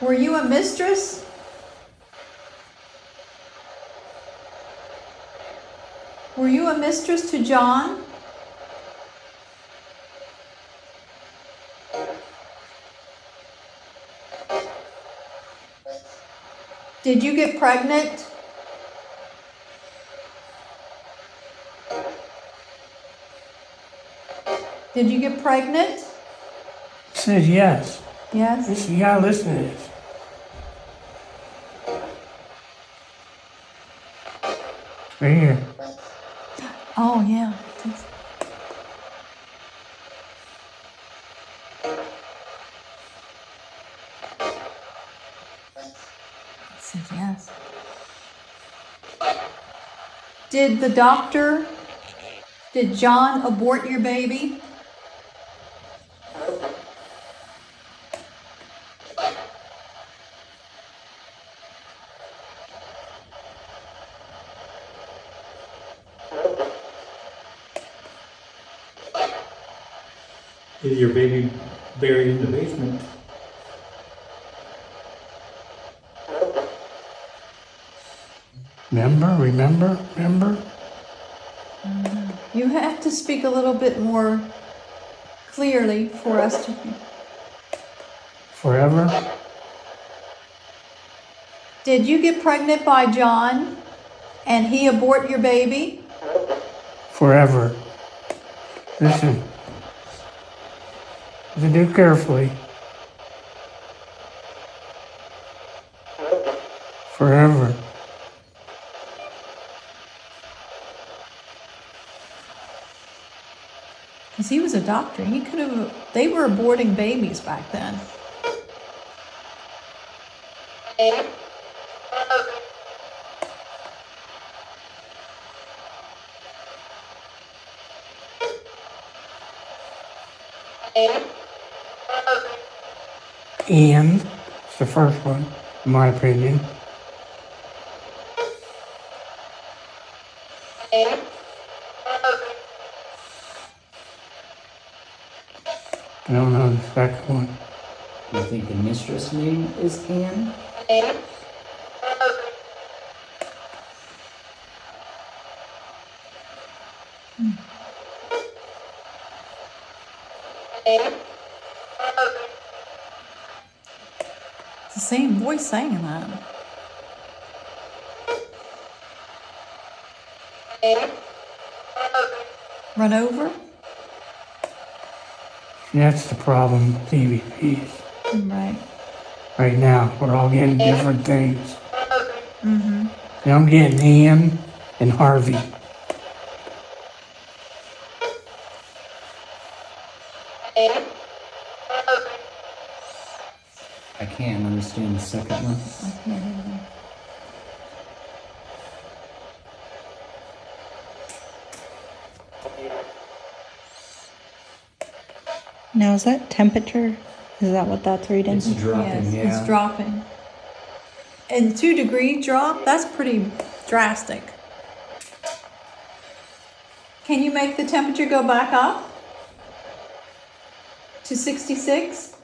Were you a mistress? Were you a mistress to John? Did you get pregnant? Did you get pregnant?
It says yes.
Yes.
You gotta listen to this. Right here.
Oh, yeah. It says yes. Did John abort your baby?
Is your baby buried in the basement?
Remember?
You have to speak a little bit more clearly for us to...
Forever?
Did you get pregnant by John and he abort your baby?
Forever. Listen. Listen carefully. Forever.
Because he was a doctor. He could have, they were aborting babies back then.
And it's the first one, in my opinion. I don't know the second one.
I think the mistress name is Anne.
It's the same voice saying that. Run over?
That's the problem with EVPs.
Right.
Right now, we're all getting different things.
Mm-hmm.
And I'm getting Ann and Harvey.
I can't understand the second one.
Now, is that temperature? Is that what that's reading?
It's dropping,
Yes, it's dropping. And 2-degree drop, that's pretty drastic. Can you make the temperature go back up to 66?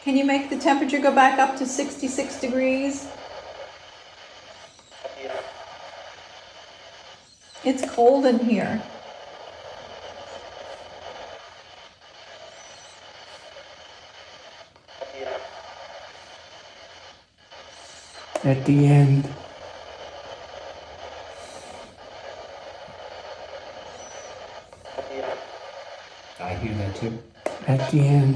Can you make the temperature go back up to 66 degrees? It's cold in here.
At the end,
I hear that too.
at the end.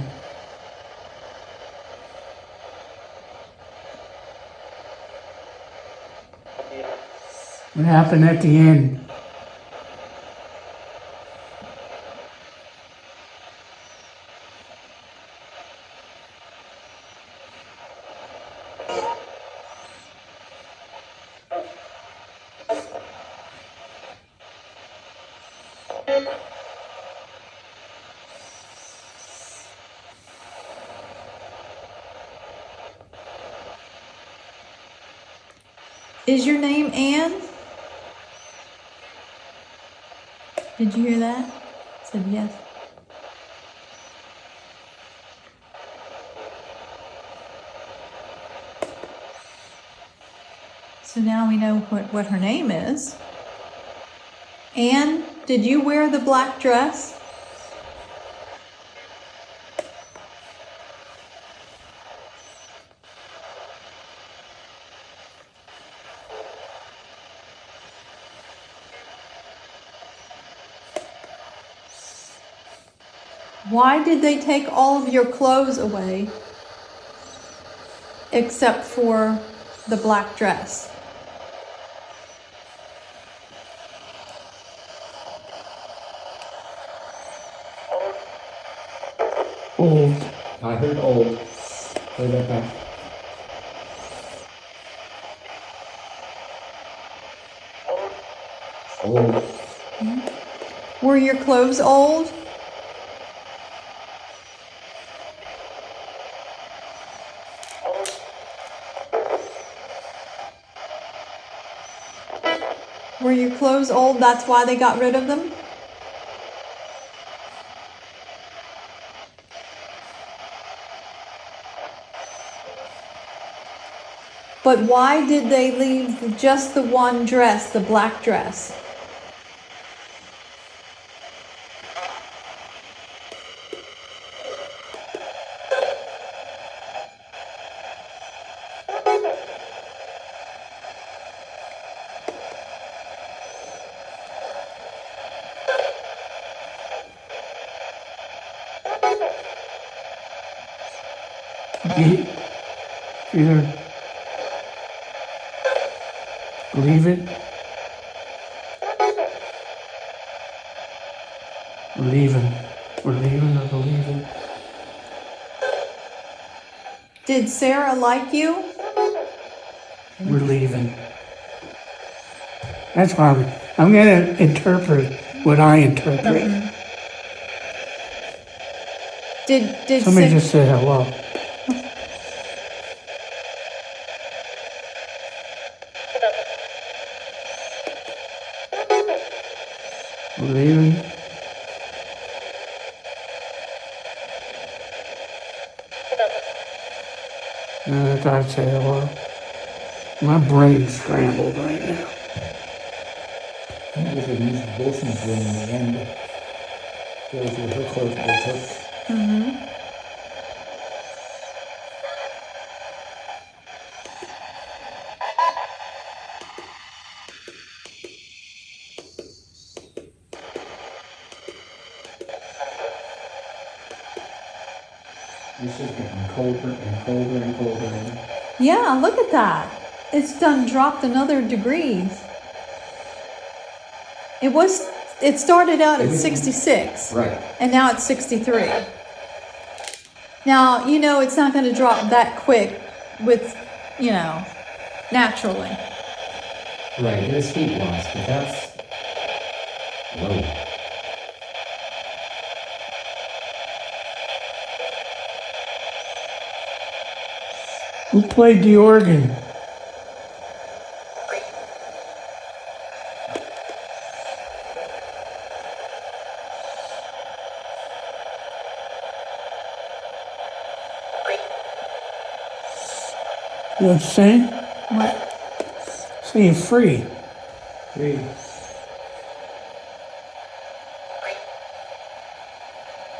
What happened at the end?
Is your name Anne? Did you hear that? I said yes. So now we know what her name is. Anne, did you wear the black dress? Why did they take all of your clothes away except for the black dress?
Old.
I heard old. Play that back. Old.
Were your clothes old? Were your clothes old? That's why they got rid of them? But why did they leave just the one dress, the black dress?
Either leave it We're leaving. We're leaving or we're leaving.
Did Sarah like you?
We're leaving. That's why I'm gonna interpret what I interpret.
Did
Somebody
Sa-
just said hello. We're leaving. I'd say hello. My brain's scrambled right now.
I think we could use Wilson's room in the end. Those were her clothes they took.
It's just getting colder and colder and colder.
Yeah, look at that. It's done dropped another degrees. It started out at 66.
Right.
And now it's 63. Now, you know, it's not going to drop that quick with, you know, naturally.
Right, there's heat loss, but that's low.
Who played the organ? You know what I'm saying?
What?
Saying free.
Free.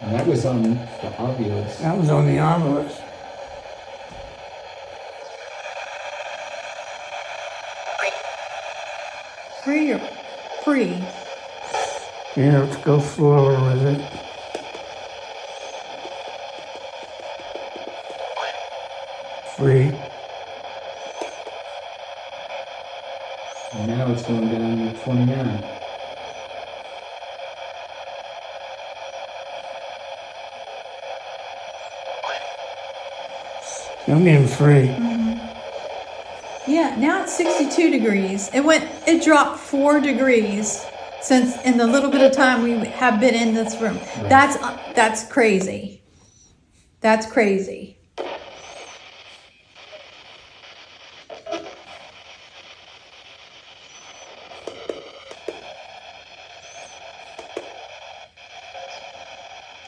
And that was on the obvious.
That was on the obelisk.
Free or pre?
Yeah, let's go slower with it. Free.
And now it's going down to 29.
I'm getting free.
Yeah, now it's 62 degrees. It dropped 4 degrees since in the little bit of time we have been in this room.
Right.
That's crazy. That's crazy.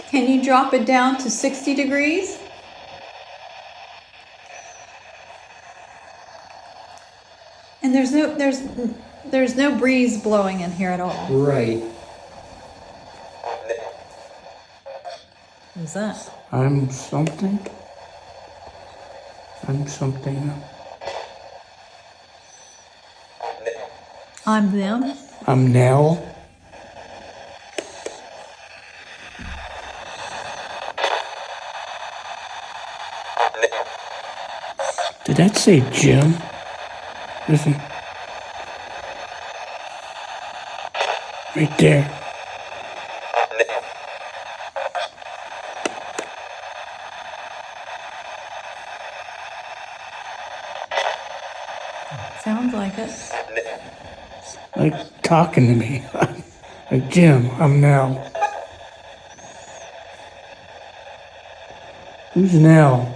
Can you drop it down to 60 degrees? And there's no breeze blowing in here at all.
Right.
What's that?
I'm something. I'm something.
I'm them.
I'm Nell. Did that say Jim? Listen. Right there.
Sounds like it.
Like talking to me. Like Jim, I'm Nell. Who's Nell?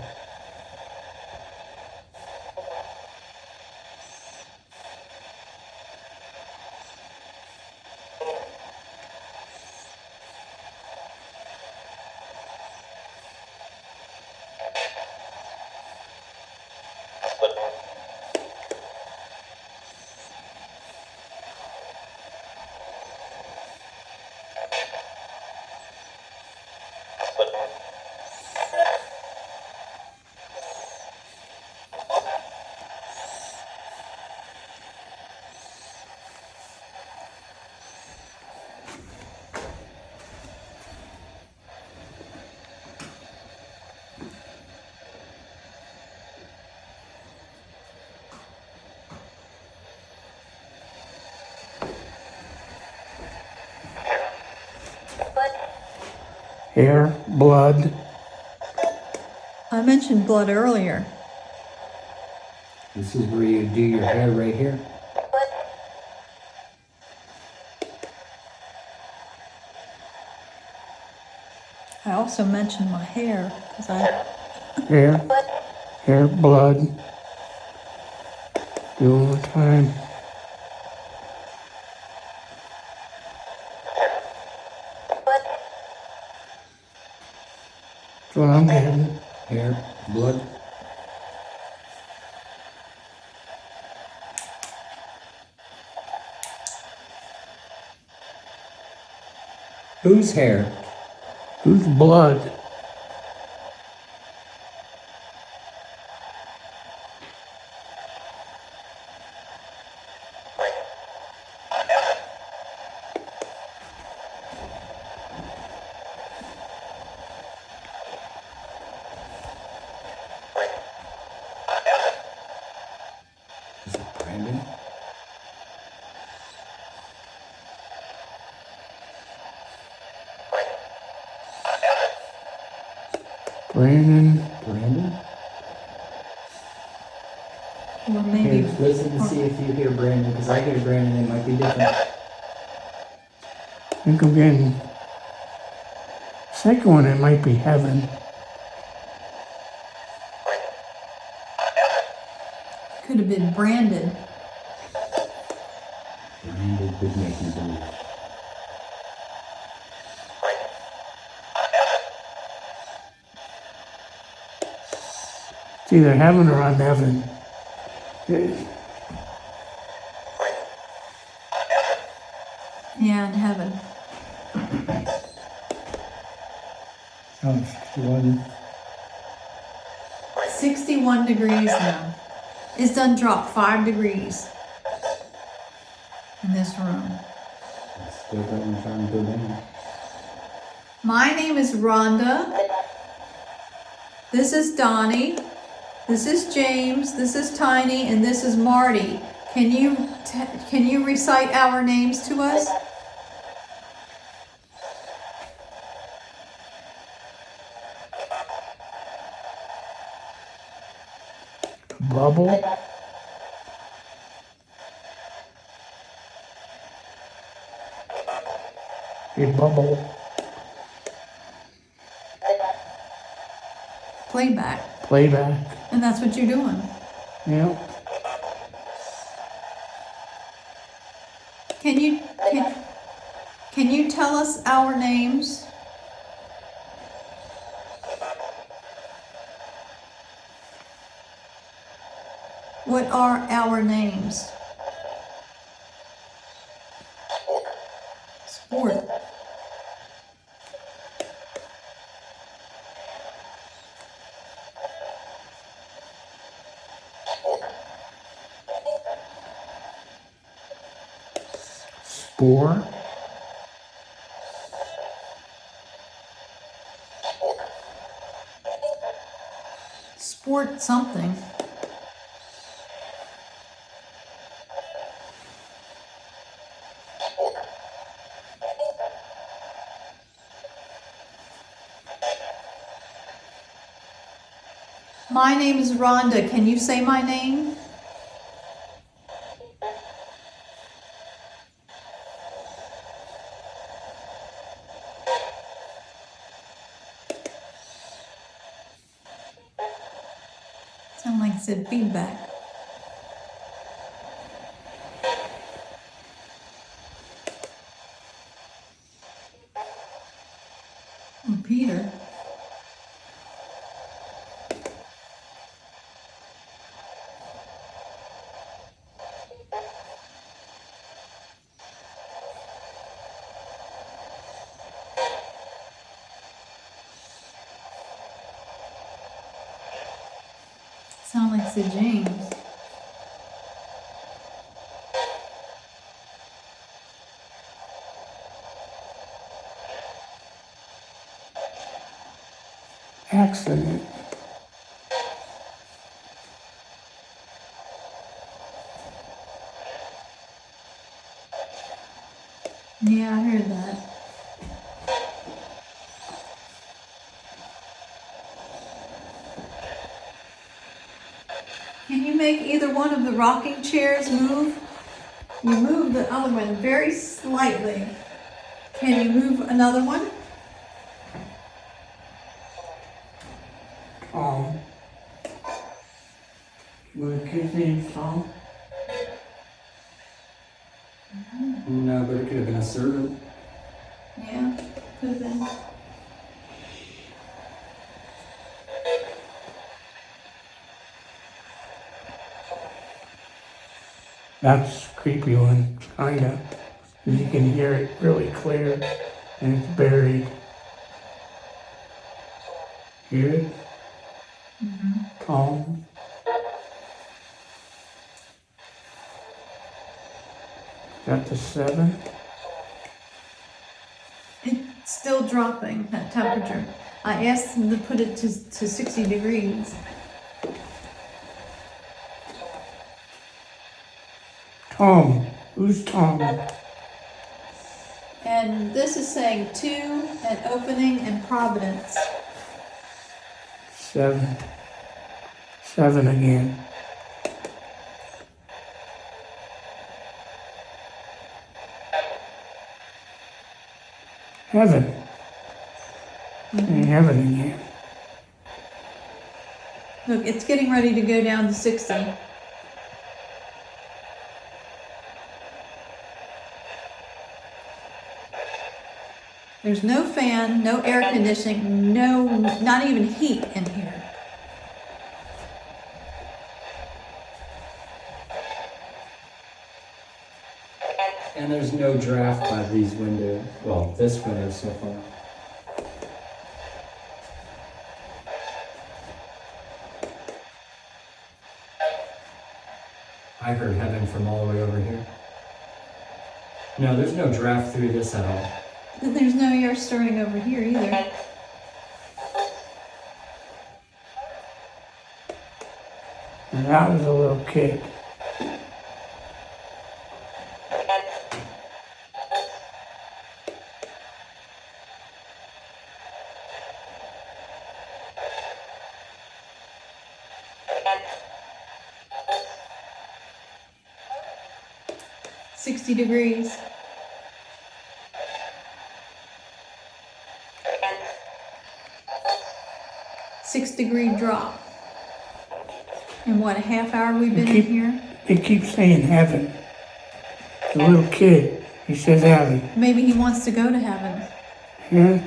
hair, blood.
I mentioned blood earlier.
This is where you do your hair right here.
I also mentioned my hair because
Hair, blood. Do all the time. That's what I'm getting.
Hair, blood. Whose hair?
Whose blood?
Is it Brandon?
Brandon.
Brandon?
or
Here,
maybe
listen to see if you hear Brandon, because I hear Brandon, it might be different.
I think I'm getting. Second one, it might be heaven.
could have been Brandon.
Brandon could make me believe.
It's either heaven or on heaven.
Yeah, in heaven.
Oh, 61.
61 degrees now. It's done dropped 5 degrees in this room.
It's still going trying to go down.
My name is Rhonda. This is Donnie. This is James. This is Tiny, and this is Marty. Can you recite our names to us?
Bubble. A bubble.
Playback.
Playback.
And that's what you're doing.
Yeah.
Can you tell us our names? What are our names? Sport.
Spore.
Sport something. My name is Rhonda. Can you say my name? Sound like it said feedback. Oh, Peter. Sound like it said James.
Accident.
Yeah, I heard that. Can you make either one of the rocking chairs move? You move the other one very slightly. Can you move another one?
Tom. What his name's Tom?
No, but it could have been a servant.
Yeah, could have been.
That's a creepy one, kinda. You can hear it really clear, and it's buried. Hear it? Tom. Got the 7.
It's still dropping, that temperature. I asked them to put it to 60 degrees.
Tom. Who's Tom?
And this is saying 2 and opening and Providence.
7. 7 again. Heaven. And heaven again.
Look, it's getting ready to go down to 60. There's no fan, no air conditioning, not even heat in here.
And there's no draft by these windows. Well, this window so far. I heard heaven from all the way over here. No, there's no draft through this at all.
And there's no air stirring over here either.
And I was a little kid.
$60 degrees. $6-degree drop. And what, a half hour we've been in here?
They keep saying heaven. The little kid, he says heaven.
Maybe he wants to go to heaven.
Yeah?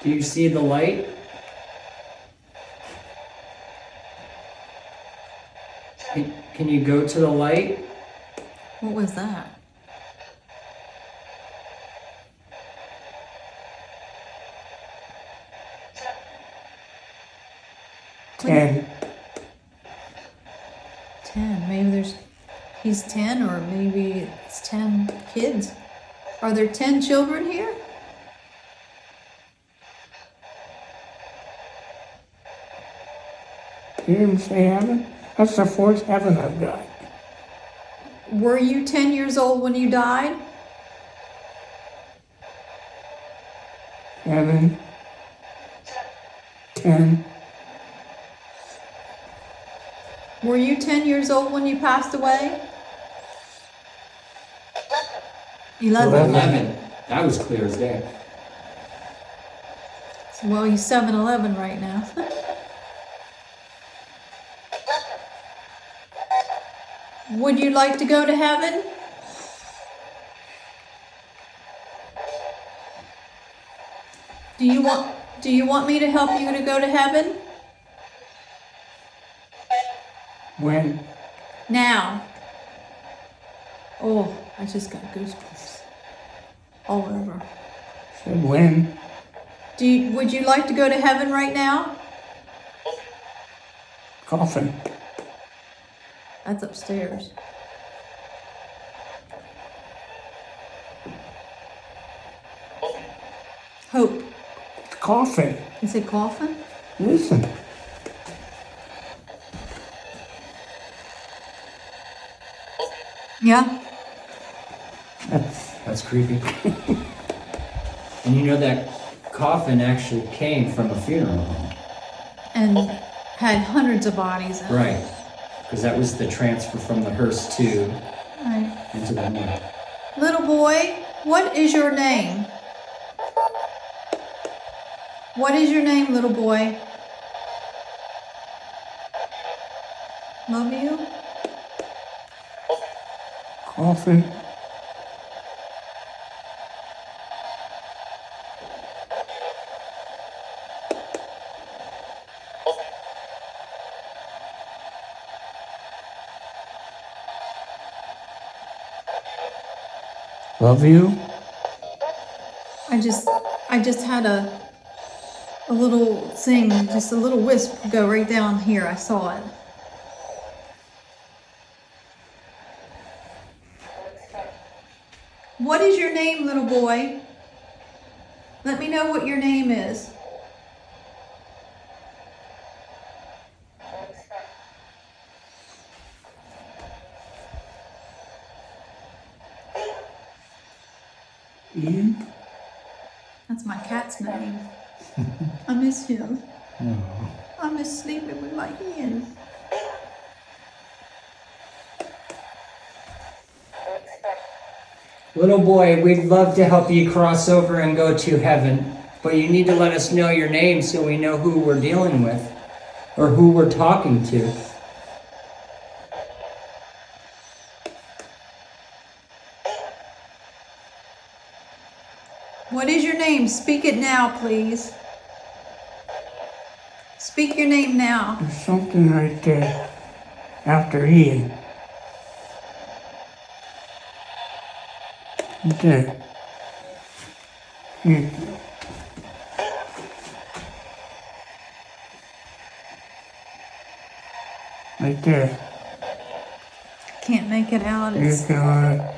Do you see the light? Can you go to the light?
What was that?
And
10. Maybe he's 10, or maybe it's 10 kids. Are there 10 children here?
you didn't say heaven? That's the 4th heaven I've got.
Were you 10 years old when you died?
Heaven. 10.
Were you 10 years old when you passed away? 11.
11. That was clear as day.
Well, he's 7-11 right now. Would you like to go to heaven? Do you want me to help you to go to heaven?
When?
Now. Oh, I just got goosebumps all over.
Said when?
Would you like to go to heaven right now?
Coffin.
That's upstairs. Hope.
Coffin.
Is it coffin?
Listen.
Yeah.
That's creepy. And you know that coffin actually came from a funeral home.
And had hundreds of bodies in it.
Right. Because that was the transfer from the hearse to
Right.
into the morgue.
Little boy, what is your name? What is your name, little boy? Love you?
Coffin. Love you.
I just had a little thing, just a little wisp go right down here. I saw it. What is your name, little boy? Let me know what your name is.
Ian.
That's my cat's name. I miss him. I miss sleeping with my Ian.
Little boy, we'd love to help you cross over and go to heaven, but you need to let us know your name so we know who we're dealing with or who we're talking to.
What is your name? Speak it now, please. Speak your name now.
There's something right there after Ian. Right there. Here. Right there.
Can't make it out.
Dear
It's
God.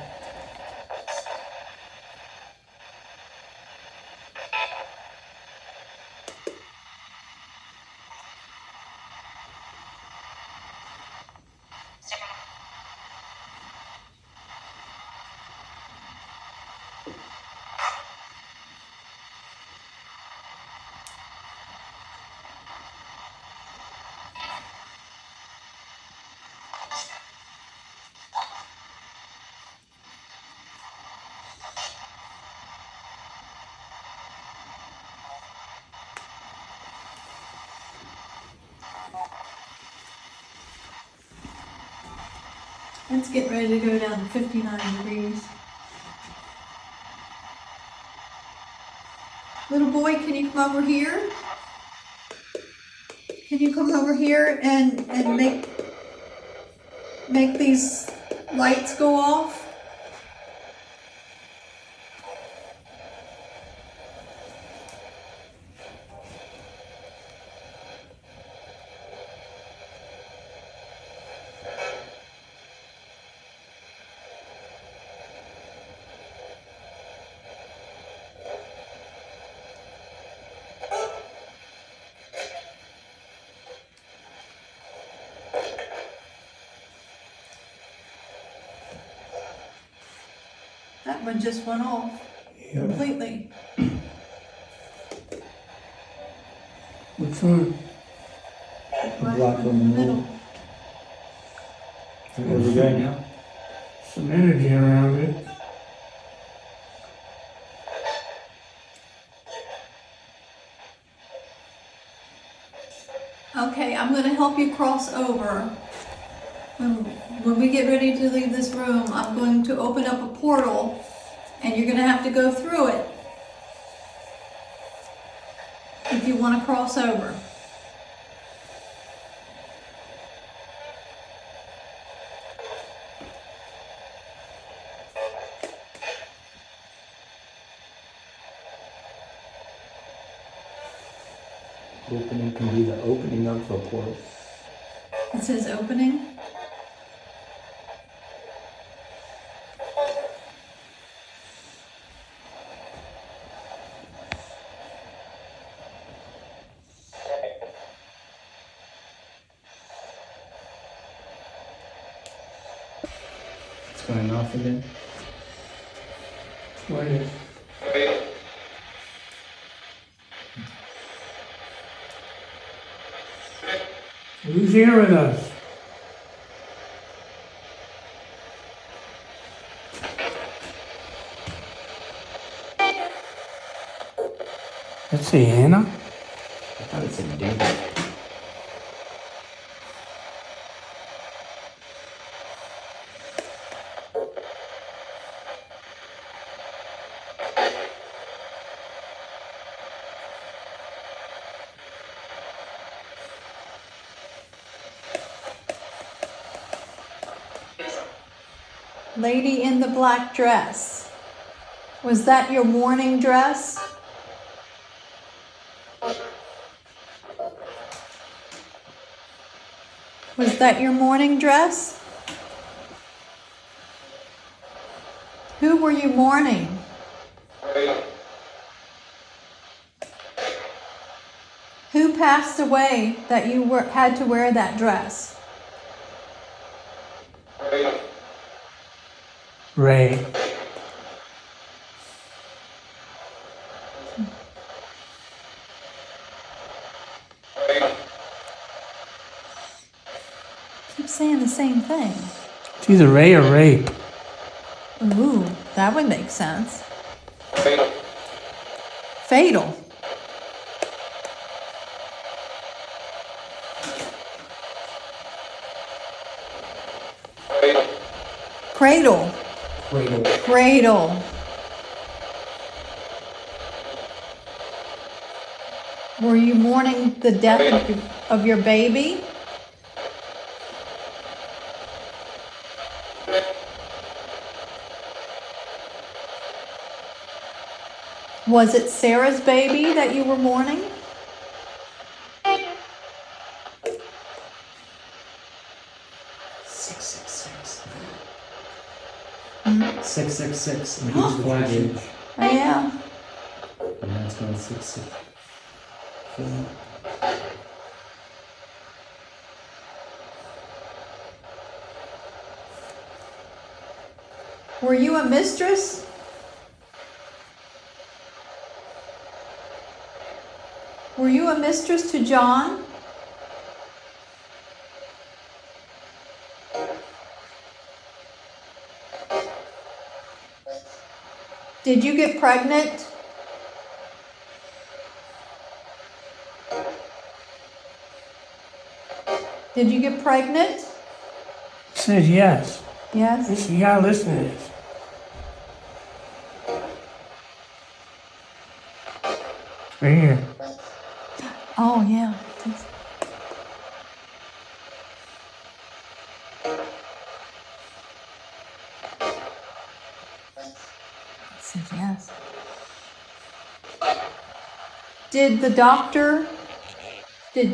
It's getting ready to go down to 59 degrees. Little boy, can you come over here? Can you come over here and make these lights go off? That one just went off completely.
Which one?
Right
black
in
one in the middle. Every day now.
Some energy around it.
Okay, I'm gonna help you cross over. When we get ready to leave this room, I'm going to open up a portal and you're gonna have to go through it if you wanna cross over.
Opening can be the opening of a portal.
It says opening.
It's going off again.
Wait. Who's here with us? Let's see, Anna?
I thought it said David.
Lady in the black dress. Was that your morning dress? Was that your morning dress? Who were you mourning? Who passed away that you had to wear that dress?
Ray.
Keep saying the same thing.
It's either Ray or rape.
Ooh, that would make sense. Fatal. Cradle.
Cradle.
Cradle. Were you mourning the death of your baby? Was it Sarah's baby that you were mourning?
Hmm? 666. And he's flashing.
Oh, yeah.
And that's going 664.
Were you a mistress? Were you a mistress to John? Did you get pregnant? Did you get pregnant?
It says yes.
Yes.
You gotta listen to this. Right here.
Oh, yeah. It says yes. Did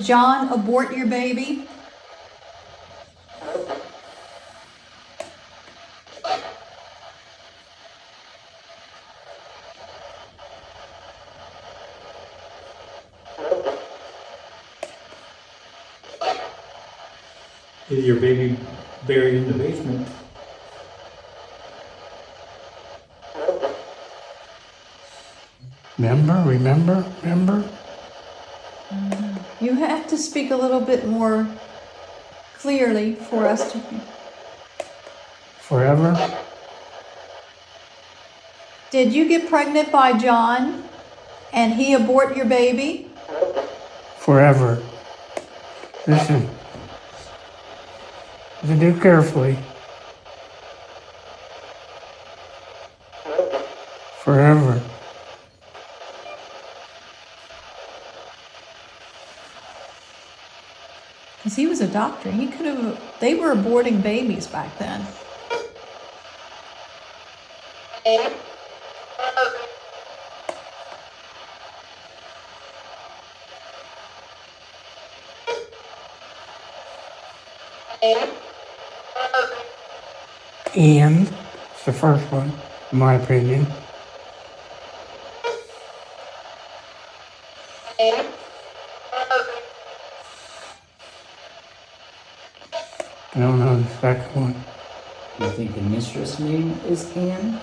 John abort your baby?
Is your baby buried in the basement?
Remember?
You have to speak a little bit more clearly for us to.
Forever?
Did you get pregnant by John and he abort your baby?
Forever. Listen. Listen to it carefully. Forever.
Because he was a doctor. He could have. They were aborting babies back then.
And it's the first one, in my opinion. I don't know the second one.
You think the mistress name is Anne?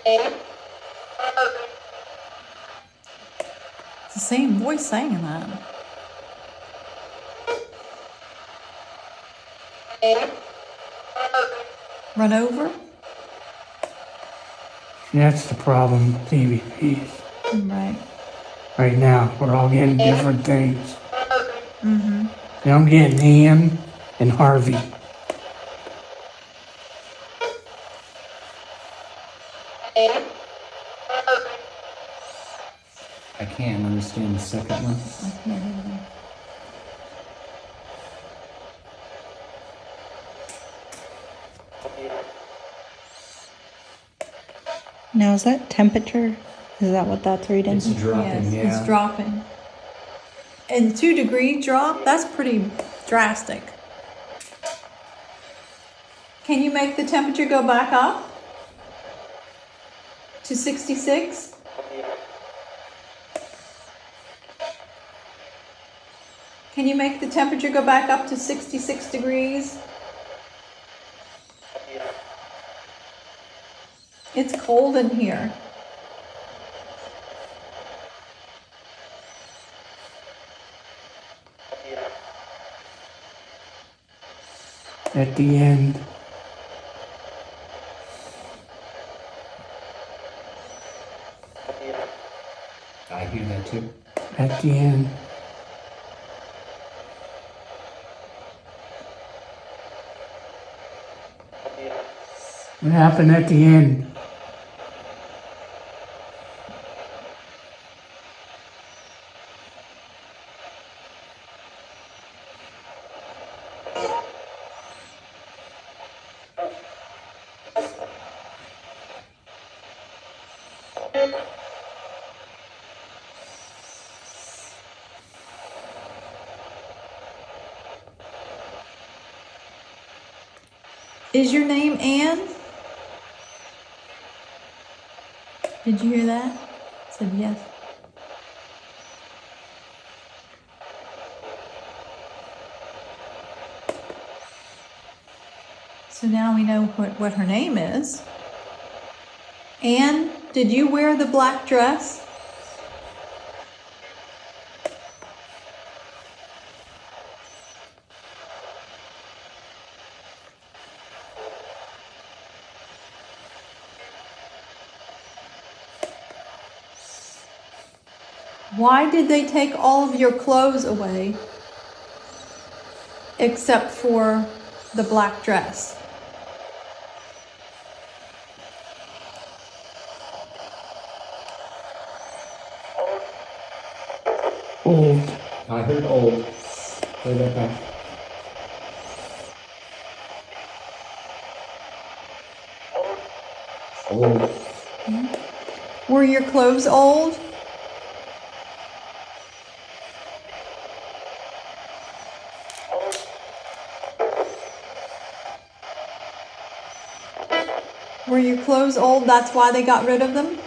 It's the same voice saying that. Run over?
That's the problem with EVPs.
Right.
Right now, we're all getting different things. And I'm getting Ian and Harvey.
I can't understand the second one.
I can't either.
Now, is that temperature? Is that what that's reading?
It's dropping,
Yes,
yeah.
it's dropping. And 2-degree drop, that's pretty drastic. Can you make the temperature go back up to 66? Can you make the temperature go back up to 66 degrees? It's cold in here.
At the end,
I hear that too.
at the end. What happened at the end?
Is your name Anne? Did you hear that? I said yes. So now we know what her name is. Anne, did you wear the black dress? Why did they take all of your clothes away except for the black dress?
Old.
I heard old. Play that back. Old.
Were your clothes old? Were your clothes old? That's why they got rid of them?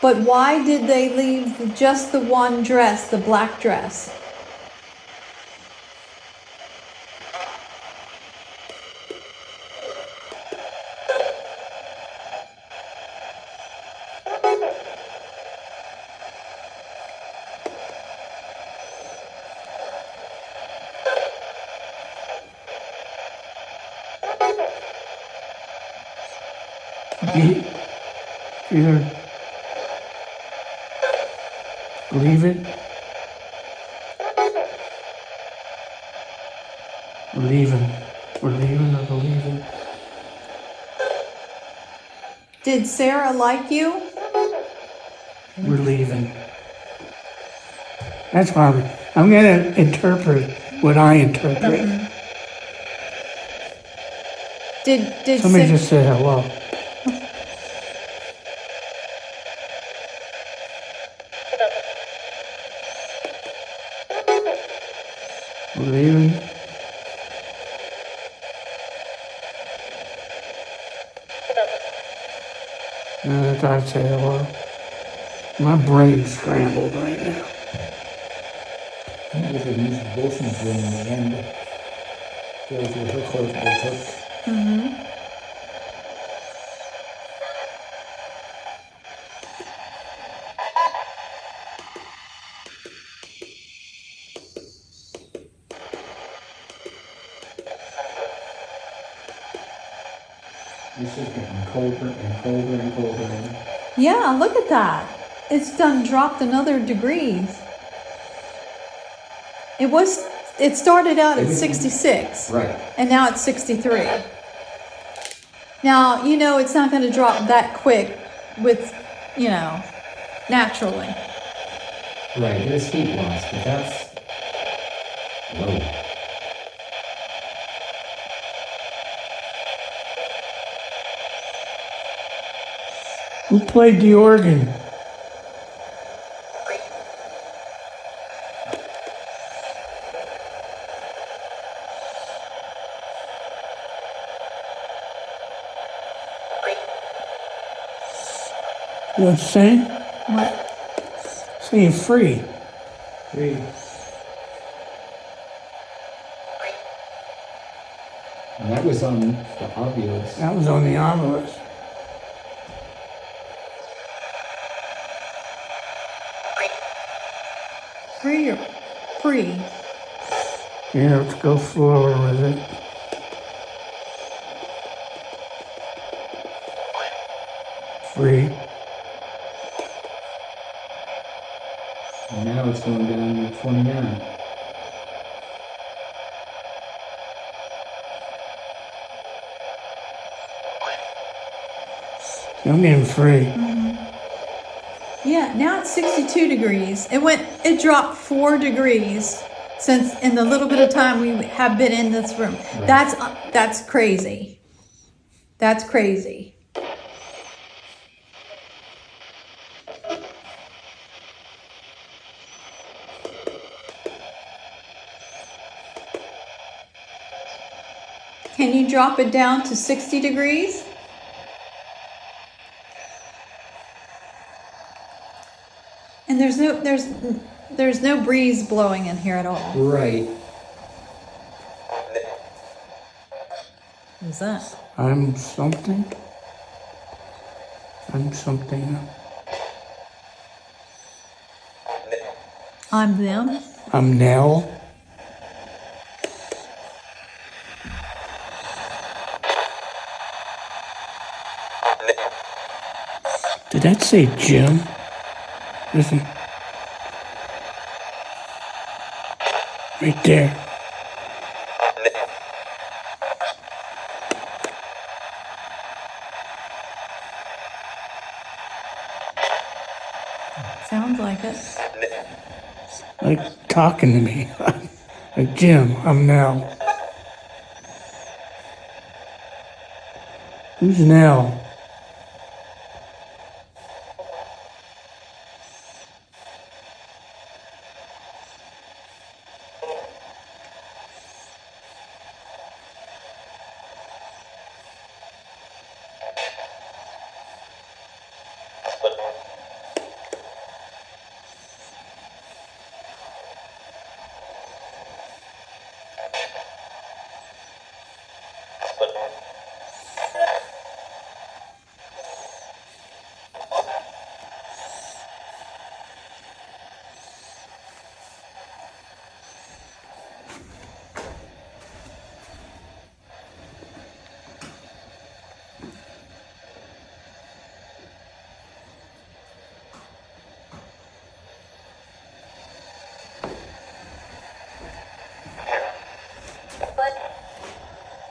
But why did they leave just the one dress, the black dress?
Either believe it, or leaving. We're leaving or believing.
Did Sarah like you?
We're leaving. That's why I'm gonna interpret what I interpret.
Did
Somebody
Sa-
just said hello. We're leaving. I thought I'd say hello. My brain's scrambled right now.
think we could use the bosun's room in the end. There was where her clothes they took.
This is getting colder and colder and colder.
Yeah, look at that. It's done dropped another degrees. It started out at 66.
Right.
And now it's 63. Now, it's not going to drop that quick with, naturally.
Right, there's heat loss, but that's low.
Who played the organ? You know what you're saying?
What?
Saying free.
Free. And that was on the obvious.
That was on the obelisk.
Free or free?
Yeah, let's go slower with it. Free.
And now it's going down to 29.
I'm getting free.
Yeah, now it's 62 degrees. It dropped 4 degrees since in the little bit of time we have been in this room.
Right.
That's crazy. That's crazy. Can you drop it down to 60 degrees? And there's no breeze blowing in here at all.
Right.
What's that?
I'm something. I'm something.
I'm them.
I'm Nell. Did that say Jim? Listen. Right there.
Sounds like it.
Like talking to me. Like Jim, I'm Nell. Who's Nell?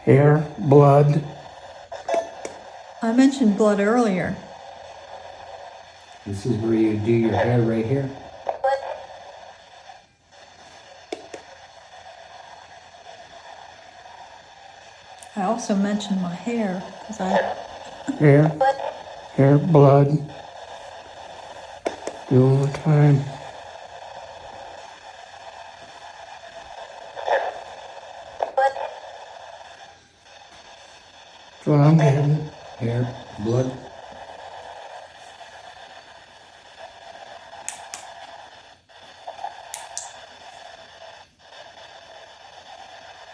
Hair, blood.
I mentioned blood earlier.
This is where you do your hair right here.
I also mentioned my hair because
Hair, blood. Do all the time. That's what I'm getting.
Hair, blood.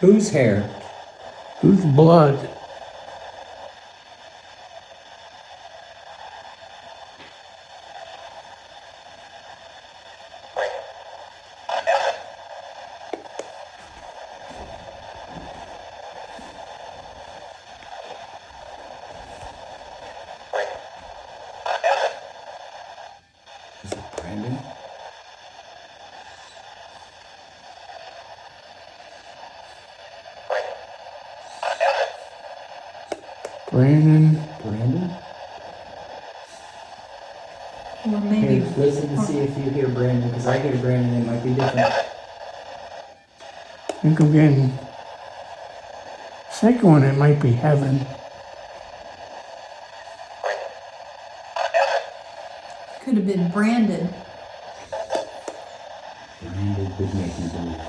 Whose hair?
Whose blood?
Is it Brandon? Brandon?
Or maybe.
Here, listen to see if you hear Brandon, because I hear Brandon, it might be different.
I think I'm getting. Second one, it might be heaven.
Could have been Brandon.
Brandon could make me believe.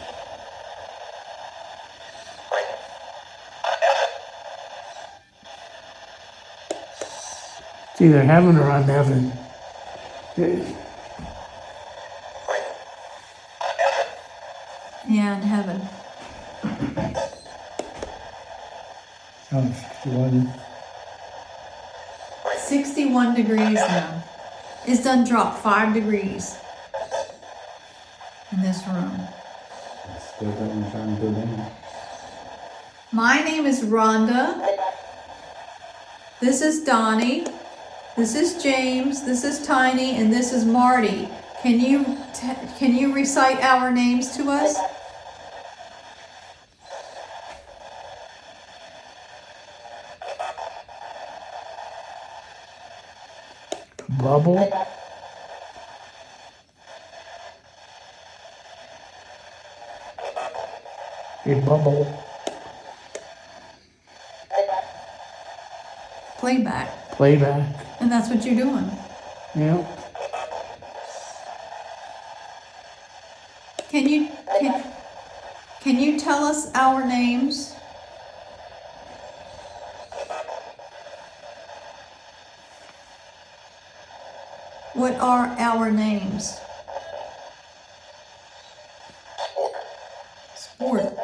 It's either heaven or unheaven.
Yeah, in heaven.
Sounds 61.
61 degrees now. It's done dropped 5 degrees in this room.
It's still got time to go down.
My name is Rhonda. This is Donnie. This is James. This is Tiny, and this is Marty. Can you recite our names to us?
Bubble. A bubble.
Playback.
Playback.
And that's what you're doing.
Yep.
Can you tell us our names? What are our names? Sport.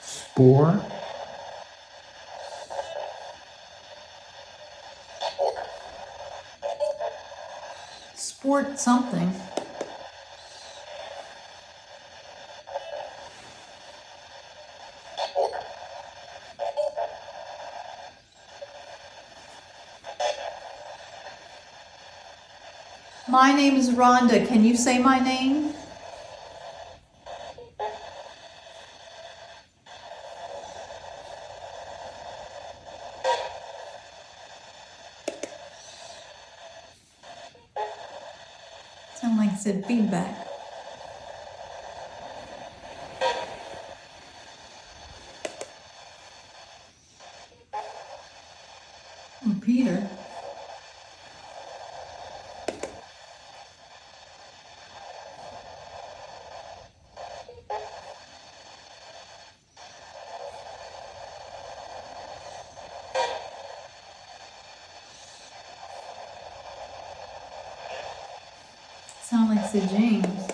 Spore.
Sport something. My name is Rhonda. Can you say my name? Sound like it said feedback. Oh, Peter. Sound like it said James.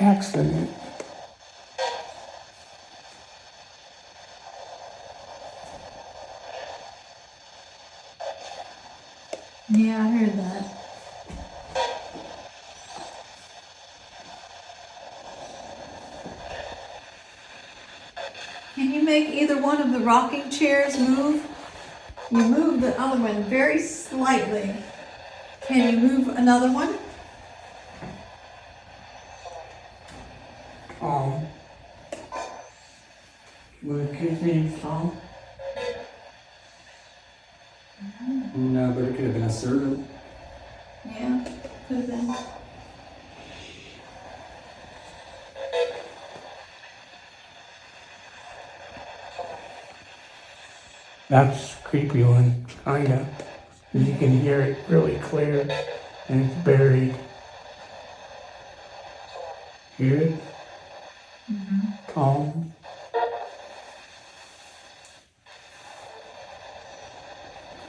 Accident.
Yeah, I heard that. Can you make either one of the rocking chairs move? You move the other one very slightly. Can you move another one?
Tom. Was the kid's name Tom?
No, but it could have been a servant.
Yeah, could have been.
That's a creepy one, kinda. You can hear it really clear. and it's buried. Hear it? Calm.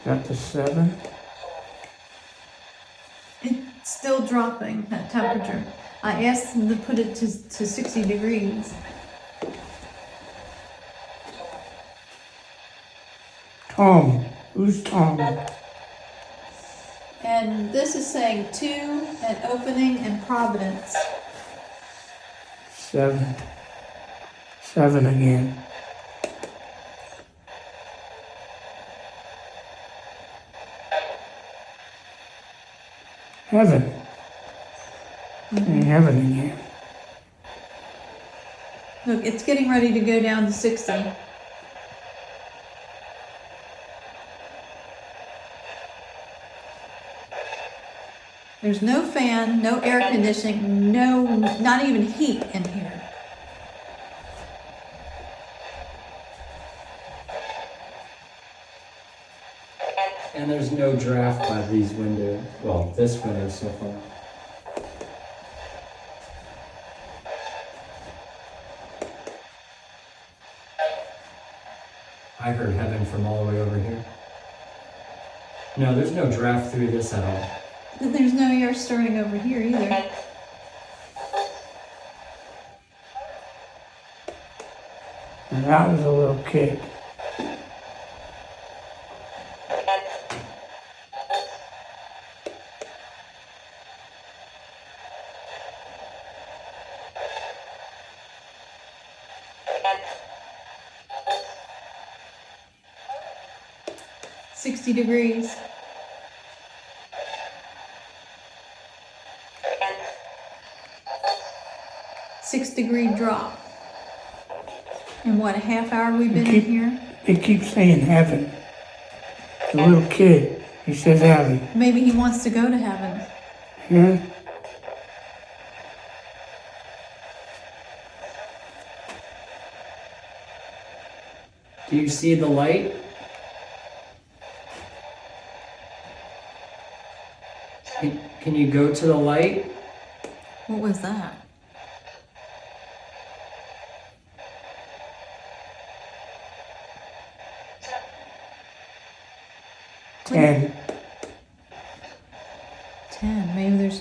Got the 7.
It's still dropping, that temperature. I asked them to put it to 60 degrees.
Tom. Who's Tom?
And this is saying 2 and opening in Providence.
7. 7 again. Heaven. And heaven again.
Look, it's getting ready to go down to 60. There's no fan, no air conditioning, not even heat in here.
And there's no draft by these windows. Well, this window so far. I heard heaven from all the way over here. No, there's no draft through this at all.
There's no air stirring over here either.
And I was a little kid.
$60 degrees. $6-degree drop. And what, a half hour we've been in here?
They keep saying heaven. The little kid, he says heaven.
Maybe he wants to go to heaven.
Yeah?
Do you see the light? Can you go to the light?
What was that?
And
10. Maybe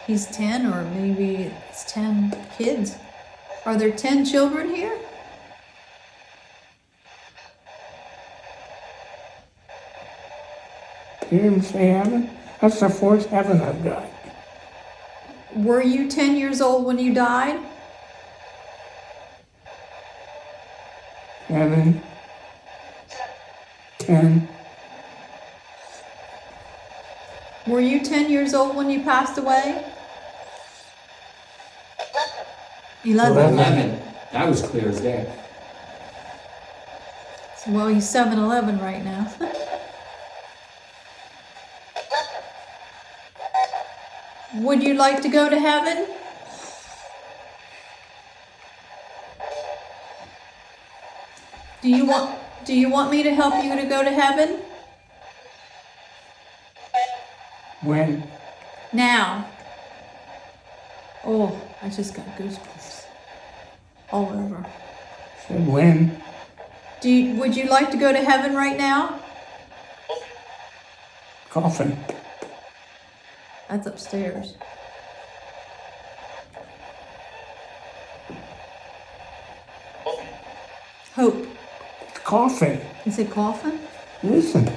he's 10, or maybe it's 10 kids. Are there 10 children here?
you didn't say heaven? That's the 4th heaven I've got.
Were you 10 years old when you died?
Heaven. 10.
Were you 10 years old when you passed away? 11.
11. That was clear as day.
Well, he's 7-11 right now. Would you like to go to heaven? Do you want me to help you to go to heaven?
When?
Now. Oh, I just got goosebumps all over.
Said when?
Would you like to go to heaven right now?
Coffin.
That's upstairs. Hope.
Coffin.
Is it coffin?
Listen.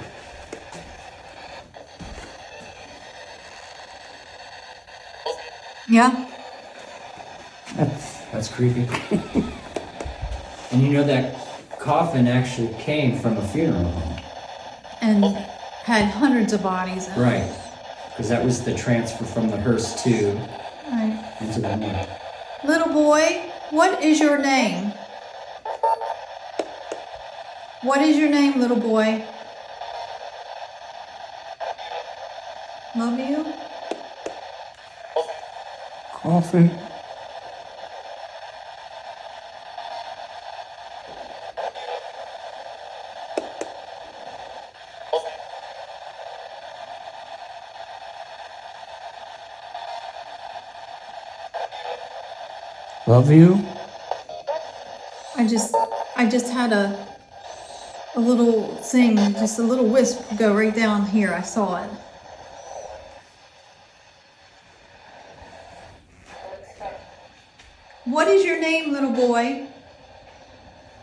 Yeah.
That's creepy. And you know that coffin actually came from a funeral home.
And had hundreds of bodies in it.
Right. Because that was the transfer from the hearse 2
Right.
into the 1.
Little boy, what is your name? What is your name, little boy? Love you?
Coffin. Love you.
I just had a little thing, just a little wisp go right down here. I saw it. What is your name, little boy?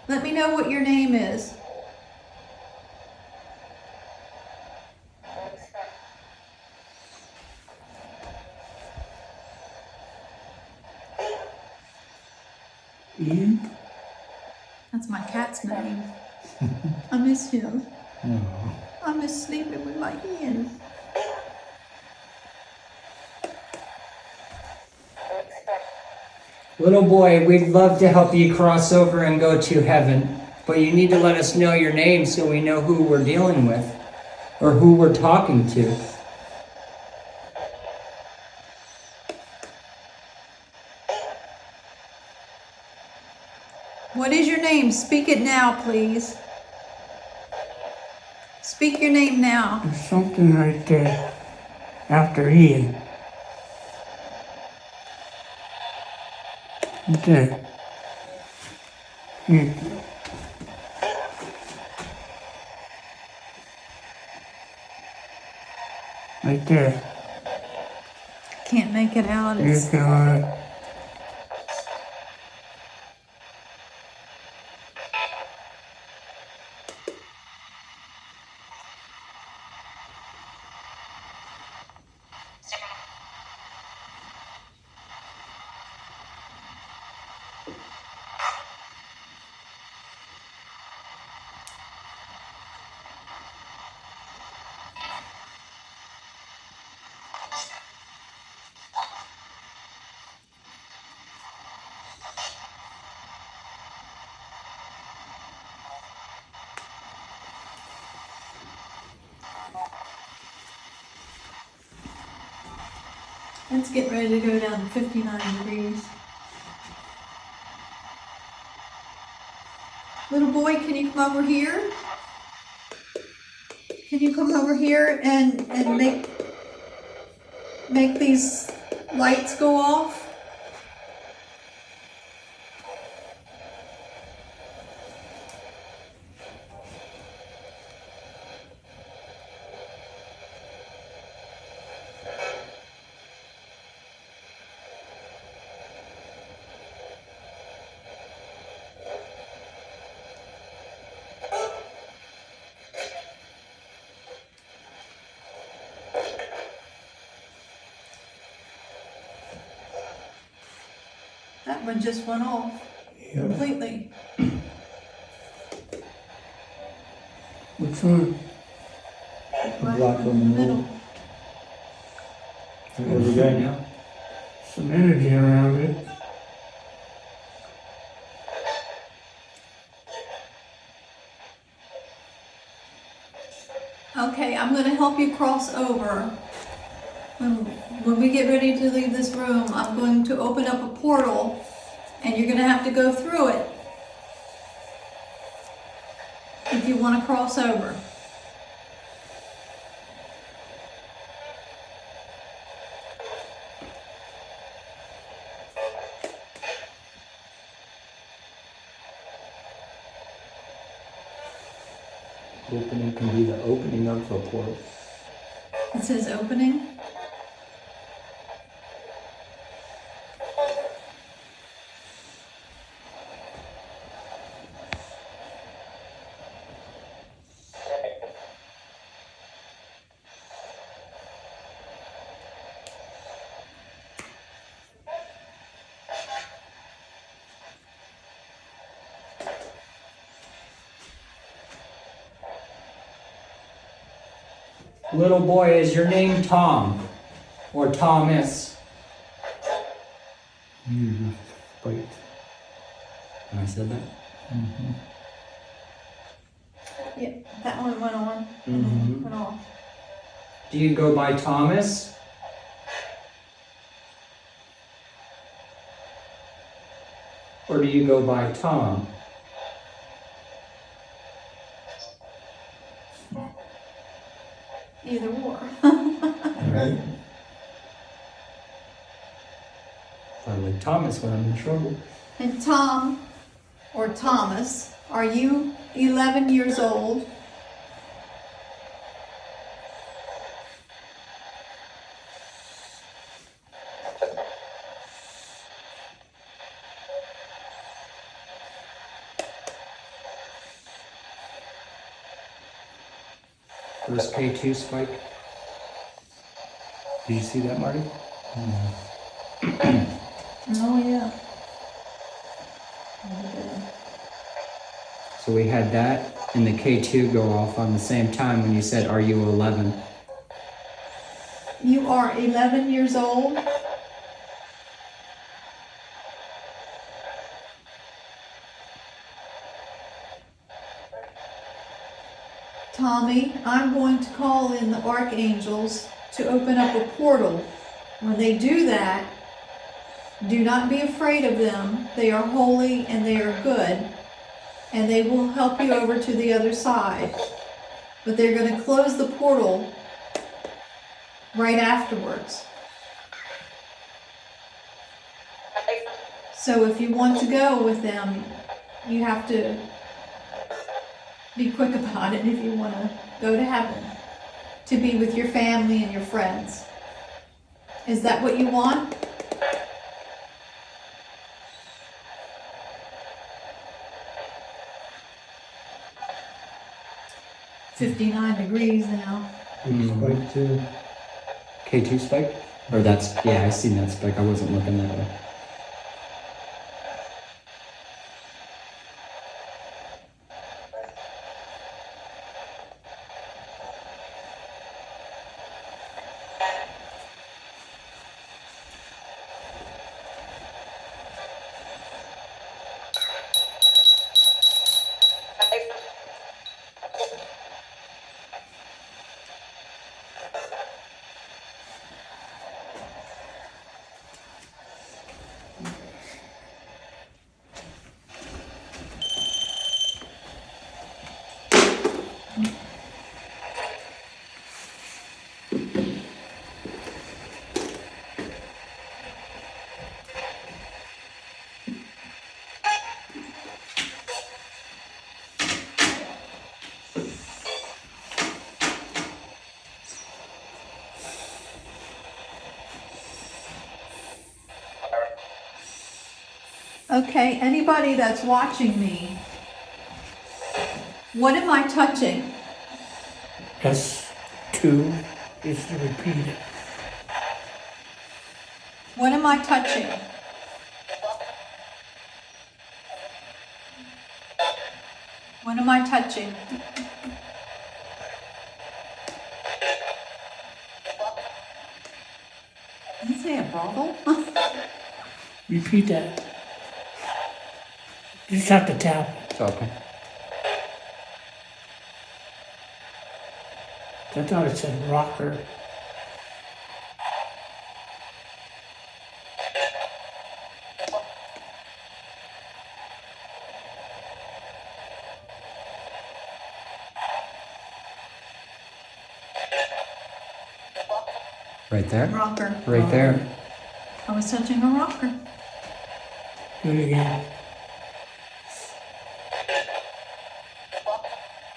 Let me know what your name is.
Ian?
That's my cat's name. I miss him. I miss sleeping with my Ian.
Little boy, we'd love to help you cross over and go to heaven, but you need to let us know your name so we know who we're dealing with or who we're talking to.
What is your name? Speak it now, please. Speak your name now.
There's something right there after Ian. Right there. Thank you. Right there.
Can't make it out.
Dear
It's
God.
Let's get ready to go down to 59 degrees. Little boy, can you come over here? Can you come over here and make these lights go off? That one just went off completely.
Which one?
Right
black
in
one
the
in the
middle.
Where's it going now?
Some energy around it.
Okay, I'm gonna help you cross over. When we get ready to leave this room, I'm going to open up a portal and you're gonna have to go through it if you wanna cross over.
Opening can be the opening of a portal.
It says opening.
Little boy, is your name Tom or Thomas?
You spite.
And I said that?
Yeah, that one went on.
Mhm.
Went off.
Do you go by Thomas? Or do you go by Tom?
Either or.
Right?
I would Thomas when I'm in trouble.
And Tom, or Thomas, are you 11 years old?
First K2 spike. Did you see that, Marty?
Oh, yeah.
So we had that and the K2 go off on the same time when you said, "Are you 11?"
You are 11 years old? Tommy, I'm going to call in the archangels to open up a portal. When they do that, do not be afraid of them. They are holy and they are good, and they will help you over to the other side. But they're going to close the portal right afterwards. So if you want to go with them, you have to be quick about it if you want to go to heaven, to be with your family and your friends. Is that what you want? $59 now.
Spike too.
K2 spike? Or that's, yeah, I seen that spike. I wasn't looking that way.
Okay, anybody that's watching me, what am I touching?
S2 is to repeat it.
What am I touching? What am I touching? Did you say a brothel?
Repeat that. You just have to tap it.
It's okay.
I thought it said rocker.
Right there?
Rocker.
Right there.
I was touching a rocker.
Do it again.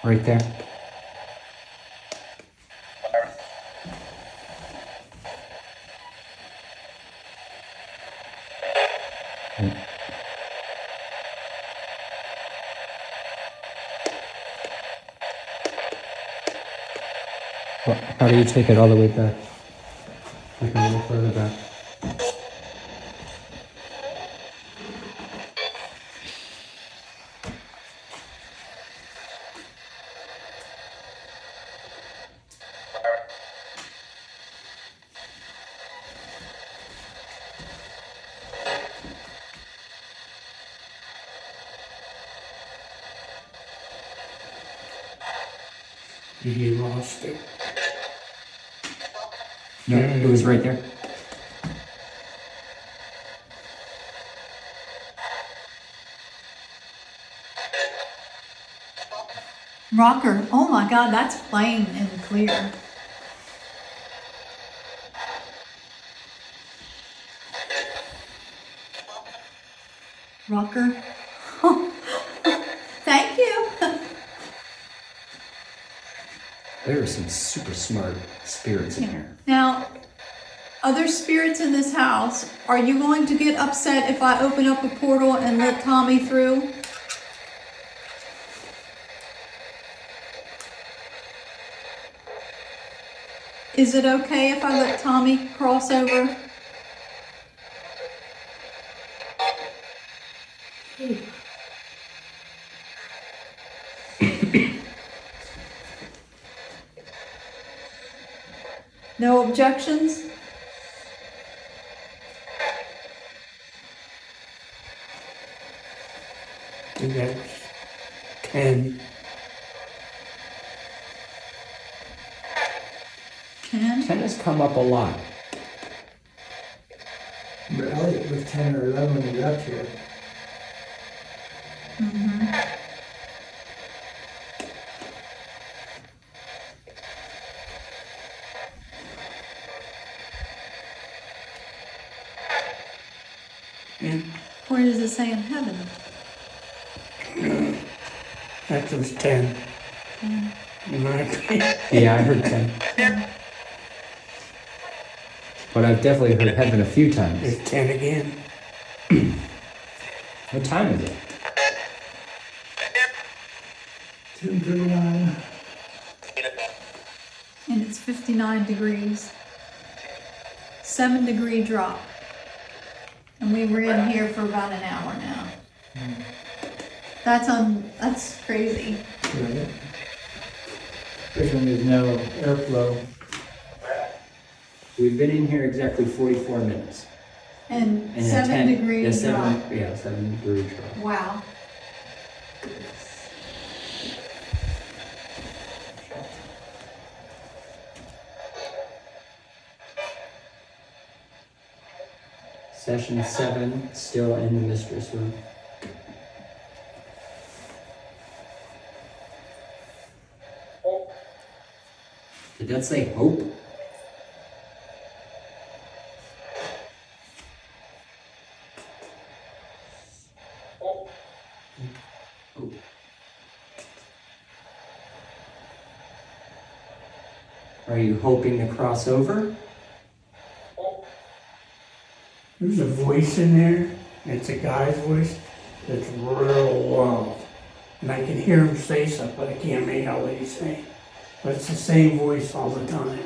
Right there. Well, how do you take it all the way back? Like a little further back.
You lost it.
No, it was right there.
Rocker. Oh my God, that's plain and clear. Rocker. Thank you.
There are some super smart spirits in here.
Now, other spirits in this house, are you going to get upset if I open up a portal and let Tommy through? Is it okay if I let Tommy cross over? No objections?
I think that was 10.
10?
10 has come up a lot.
But Elliot was 10 or 11 when he got here.
And
Where does it say in heaven?
that was 10. In my opinion.
Yeah, I heard 10. But I've definitely heard heaven a few times.
There's 10 again.
What time is it?
2:39.
And it's 59 degrees. 7-degree drop. And we were in here for about an hour now. That's crazy.
Right. Especially when there's no airflow.
We've been in here exactly 44 minutes.
And
And
7-degree
yeah,
drop.
7-degree drop.
Wow.
Session 7, still in the mistress room. Did that say hope? Hope. Are you hoping to cross over?
There's a voice in there. It's a guy's voice that's real low. And I can hear him say something, but I can't make out what he's saying. But it's the same voice all the time.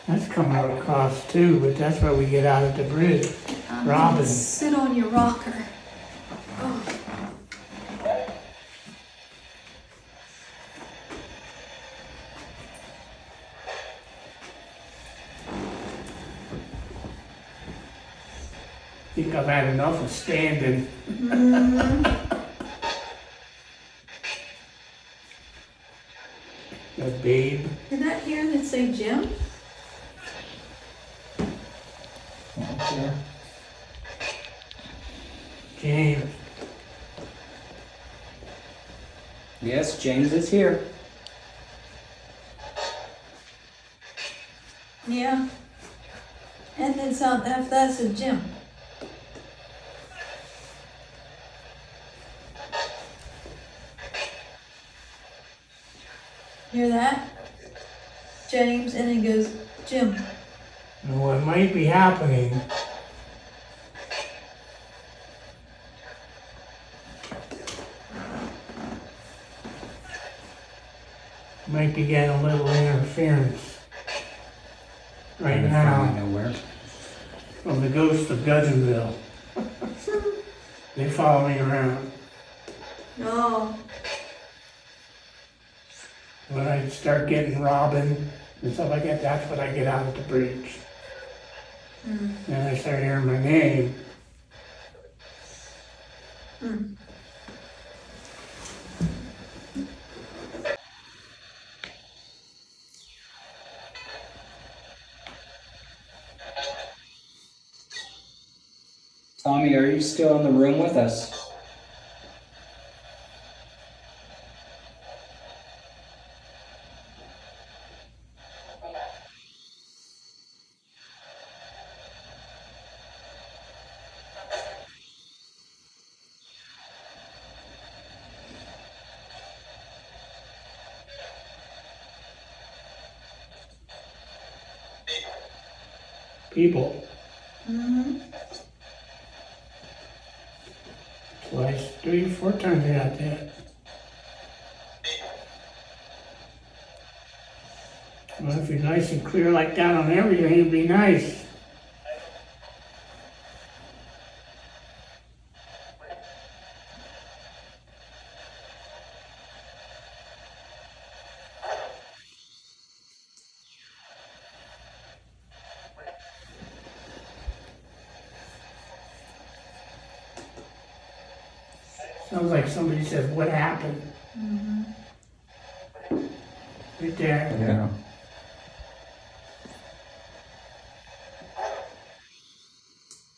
That's coming across too, but that's why we get out at the bridge.
I'm
Robin.
gonna sit on your rocker. Oh.
I think I've had enough of standing. The babe.
Did that hear that say Jim?
Yeah.
James.
Yes, James is here.
Yeah. And then some, that's a Jim. Hear that? James, and then goes, Jim.
And what might be happening might be getting a little interference right
Coming from
now
nowhere.
from the ghost of Gudgeonville. They follow me around.
Oh,
When I start getting Robin and stuff like that, that's when I get out at the bridge. Then I start hearing my name.
Tommy, are you still in the room with us?
people.
Mm-hmm.
Twice, 3, 4 times I got that. Well, if you're nice and clear like that on everything, it'd be nice. Sounds like somebody says, "What happened?" Right there.
Yeah.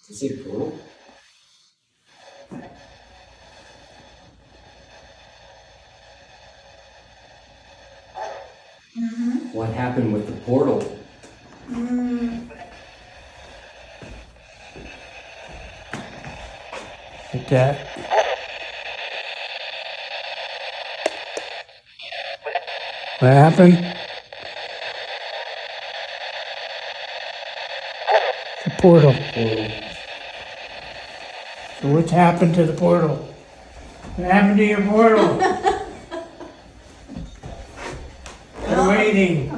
Is it a portal? What happened with the portal?
Like that. What happened? The portal. So what's happened to the portal? What happened to your portal? I'm waiting.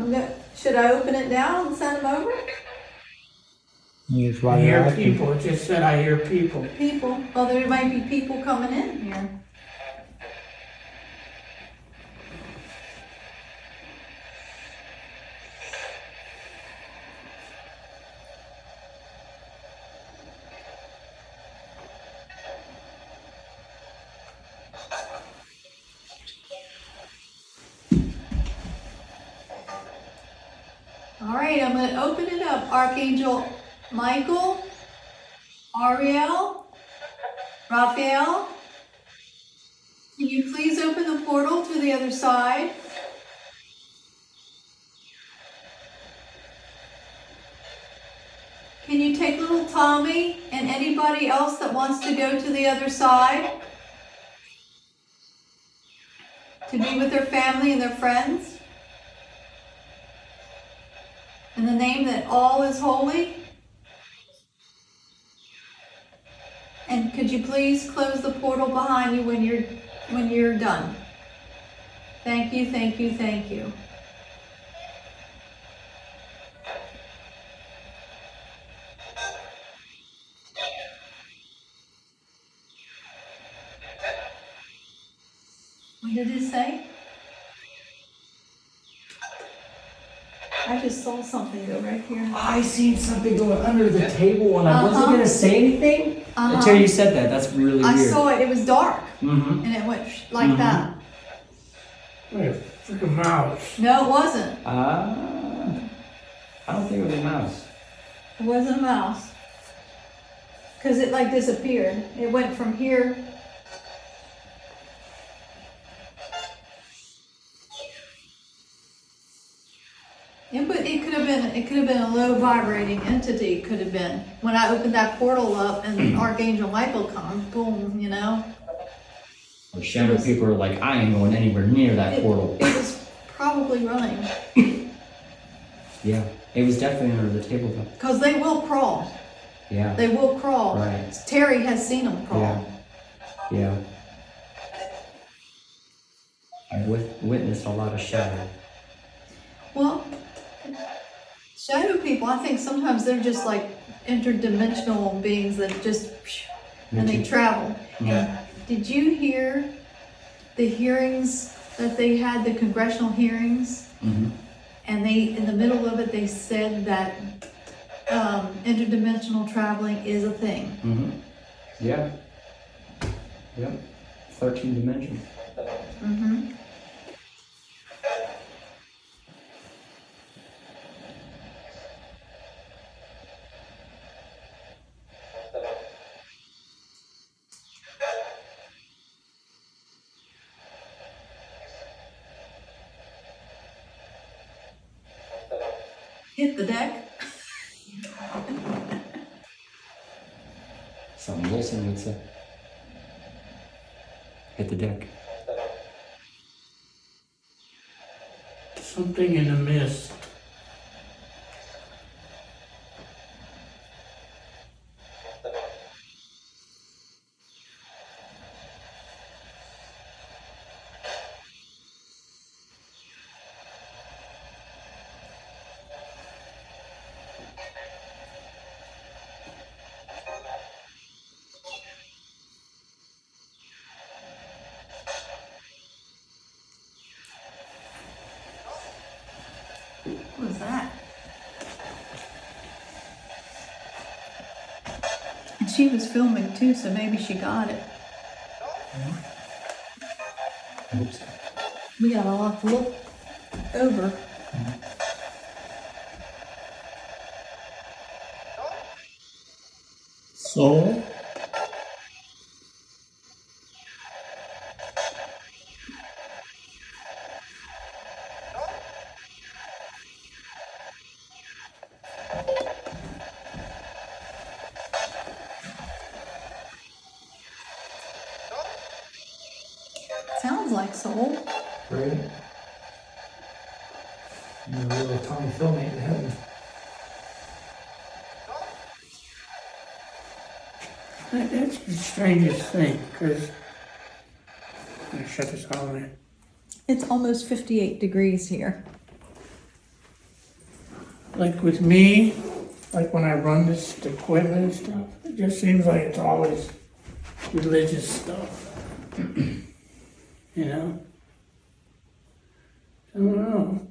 Should I open it down and send them over?
It's
I
right
hear
after.
people. It just said I hear people.
People. Well, there might be people coming in here. All right, I'm going to open it up. Archangel Michael, Ariel, Raphael, can you please open the portal to the other side? Can you take little Tommy and anybody else that wants to go to the other side? To be with their family and their friends? In the name that all is holy? And could you please close the portal behind you when you're done? Thank you, thank you, thank you. What did it say? I just saw something go right here.
I seen something going under the table and I wasn't gonna say anything
Uh-huh.
until you said that. That's really
I
weird.
saw it, it was dark,
Mm-hmm.
and it went like that.
Like a freaking mouse.
No, it wasn't.
I don't think it was a mouse.
It wasn't a mouse. Because it like disappeared. It went from here. It could have been a low vibrating entity, could have been. When I opened that portal up and Archangel Michael comes, boom, you know.
Or shadow people are like, I ain't going anywhere near that portal.
It was probably running.
Yeah, it was definitely under the table though.
Because they will crawl.
Yeah.
They will crawl.
Right.
Terry has seen them crawl.
Yeah. I've witnessed a lot of shadow.
Well, shadow people, I think sometimes they're just like interdimensional beings that just, and they travel.
Yeah.
And did you hear the hearings that they had, the congressional hearings?
Mm-hmm.
And they, in the middle of it, they said that interdimensional traveling is a thing.
Mm-hmm. Yeah. Yep. 13 dimensions.
Mm-hmm. Hit the deck.
Something Wilson would say. Hit the deck.
Something in the mist.
she was filming too, so maybe she got it.
I hope so.
We got a lot to look over.
So,
Sounds like soul.
Right? And a little Tommy film ain't in heaven.
that's the strangest thing, because I'm gonna shut this all in.
It's almost 58 degrees here.
Like with me, like when I run this equipment and stuff, it just seems like it's always religious stuff. You know? I don't know.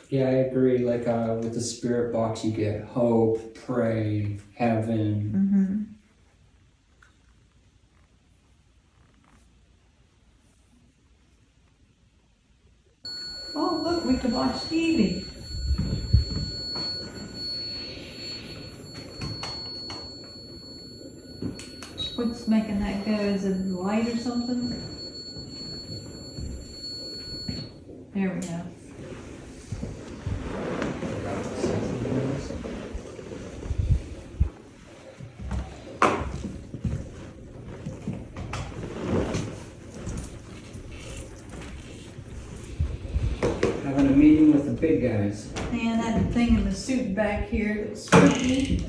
Yeah, I agree. Like with the spirit box, you get hope, pray, heaven.
Oh, look, we can watch TV. What's making that go? Is it the light or something? There we go.
Having a meeting with the big guys.
And that thing in the suit back here that's spooky.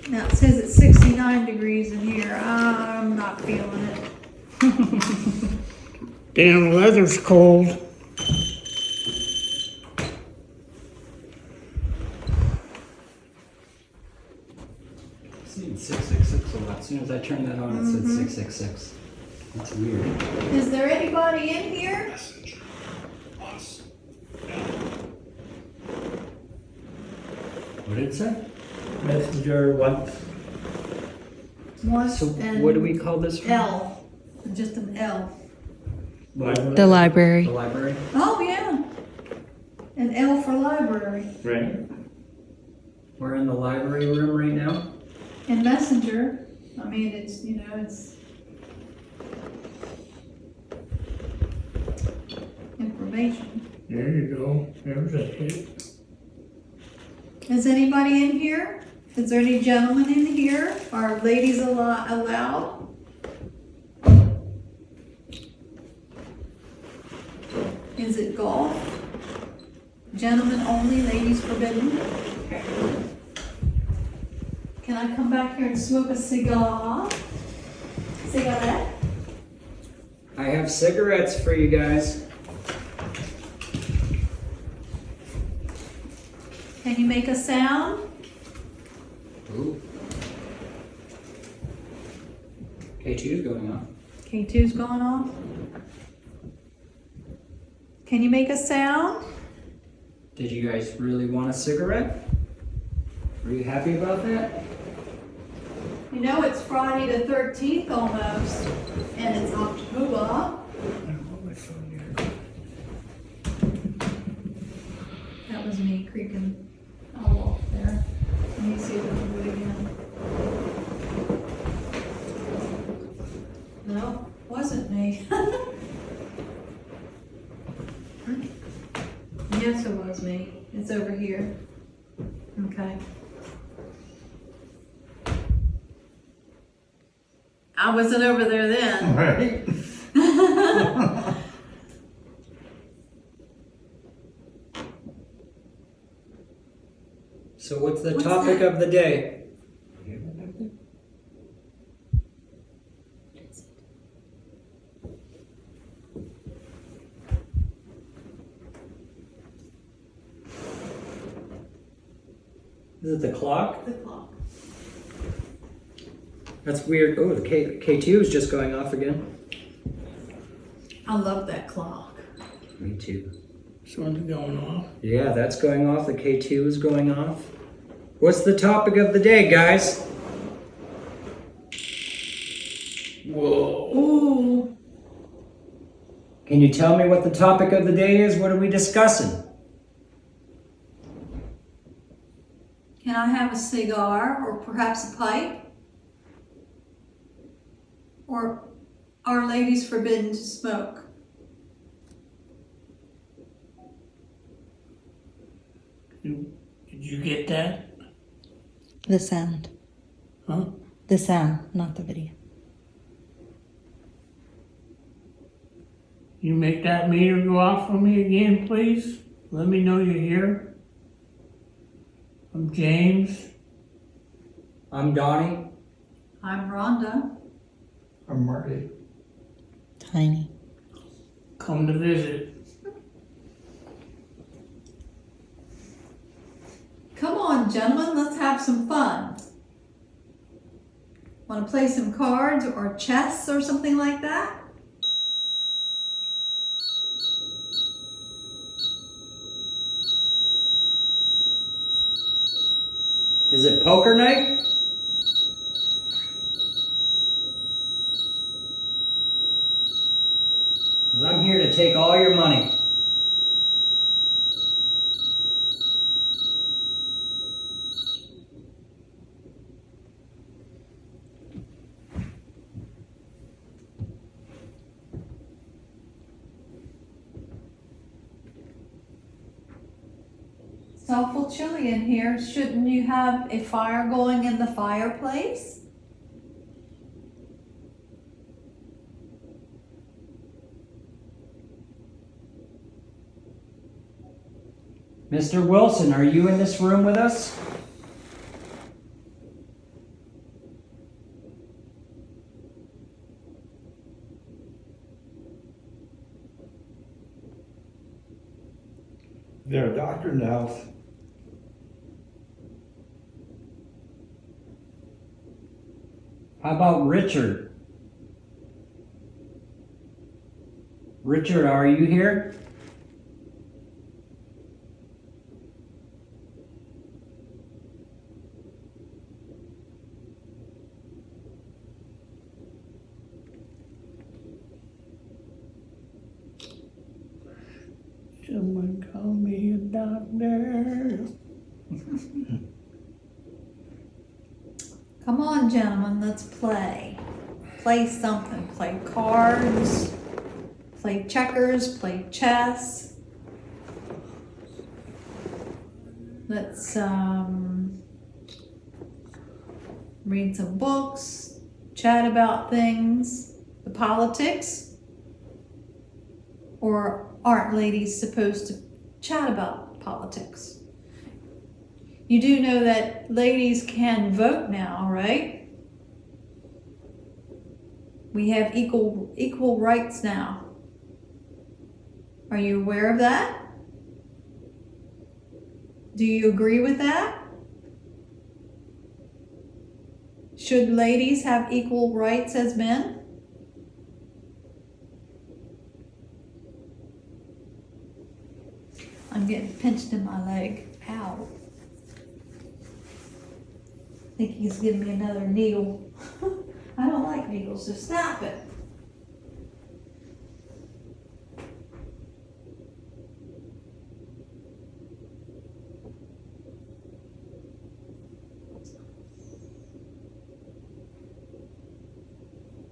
Now it says it's 69 degrees in here. I'm not feeling it.
Damn leather's cold.
It's 666 a lot. As soon as I turned that on, it said 666. That's weird.
Is there anybody in here?
What did it say?
Messenger, what?
Once
So
and
what do we call this room?
L. Just an L.
The library.
The library?
Oh, yeah. An L for library.
Right.
We're in the library room right now.
And messenger. I mean, it's, you know, it's information.
There you go. There's a hit.
Is anybody in here? Is there any gentlemen in here? Are ladies allowed? Is it golf? Gentlemen only, ladies forbidden? Can I come back here and smoke a cigar? Cigarette?
I have cigarettes for you guys.
Can you make a sound?
Ooh. K2's going on.
K2's going off. Can you make a sound?
Did you guys really want a cigarette? Are you happy about that?
You know, it's Friday the 13th almost, and it's October.
I don't know my phone here.
That was me creaking. I'll walk there. Let me see if I can do it again. No, wasn't me. Yes, it was me. It's over here. Okay. I wasn't over there then.
Right.
So what's the
What's
topic
that?
of the day? Is it the clock?
The clock.
That's weird. Oh, the K2 is just going off again.
I love that clock.
K2.
This one's going off.
Yeah, that's going off. The K2 is going off. What's the topic of the day, guys?
Whoa.
Ooh.
Can you tell me what the topic of the day is? What are we discussing?
Can I have a cigar or perhaps a pipe? Or are ladies forbidden to smoke?
Did you get that?
The sound.
Huh?
The sound, not the video.
You make that meter go off for me again, please? Let me know you're here. I'm James.
I'm Donnie.
I'm Rhonda.
I'm Marty.
Tiny.
Come to visit.
Come on, gentlemen, let's have some fun. Want to play some cards or chess or something like that?
Is it poker night? Because I'm here to take all your money.
It's awful chilly in here. Shouldn't you have a fire going in the fireplace?
Mr. Wilson, are you in this room with us?
Is there a doctor in the house?
How about Richard? Richard, are you here?
Someone call me a doctor.
Come on, gentlemen, let's play. Play something. Play cards, play checkers, play chess. Let's read some books, chat about things, the politics. Or aren't ladies supposed to chat about politics? You do know that ladies can vote now, right? We have equal rights now. Are you aware of that? Do you agree with that? Should ladies have equal rights as men? I'm getting pinched in my leg. Ow. I think he's giving me another needle. I don't like needles, so stop it.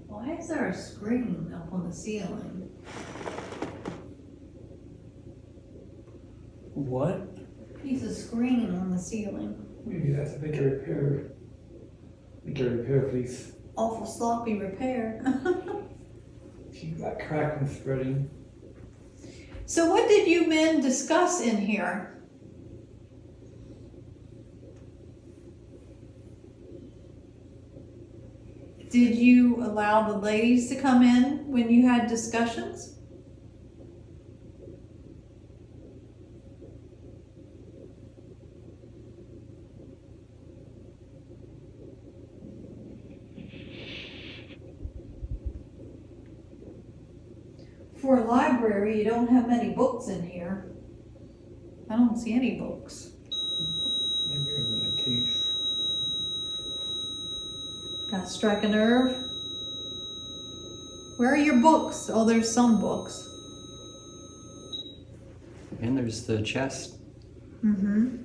Why is there a screen up on the ceiling?
What?
Piece of screen on the ceiling.
Maybe that's a big repair. Make a repair, please.
Awful sloppy repair.
She's got cracking spreading.
So what did you men discuss in here? Did you allow the ladies to come in when you had discussions? For a library, you don't have many books in here. I don't see any books.
Maybe over the case.
Got struck a nerve. Where are your books? Oh, there's some books.
And there's the chest.
Mm-hmm.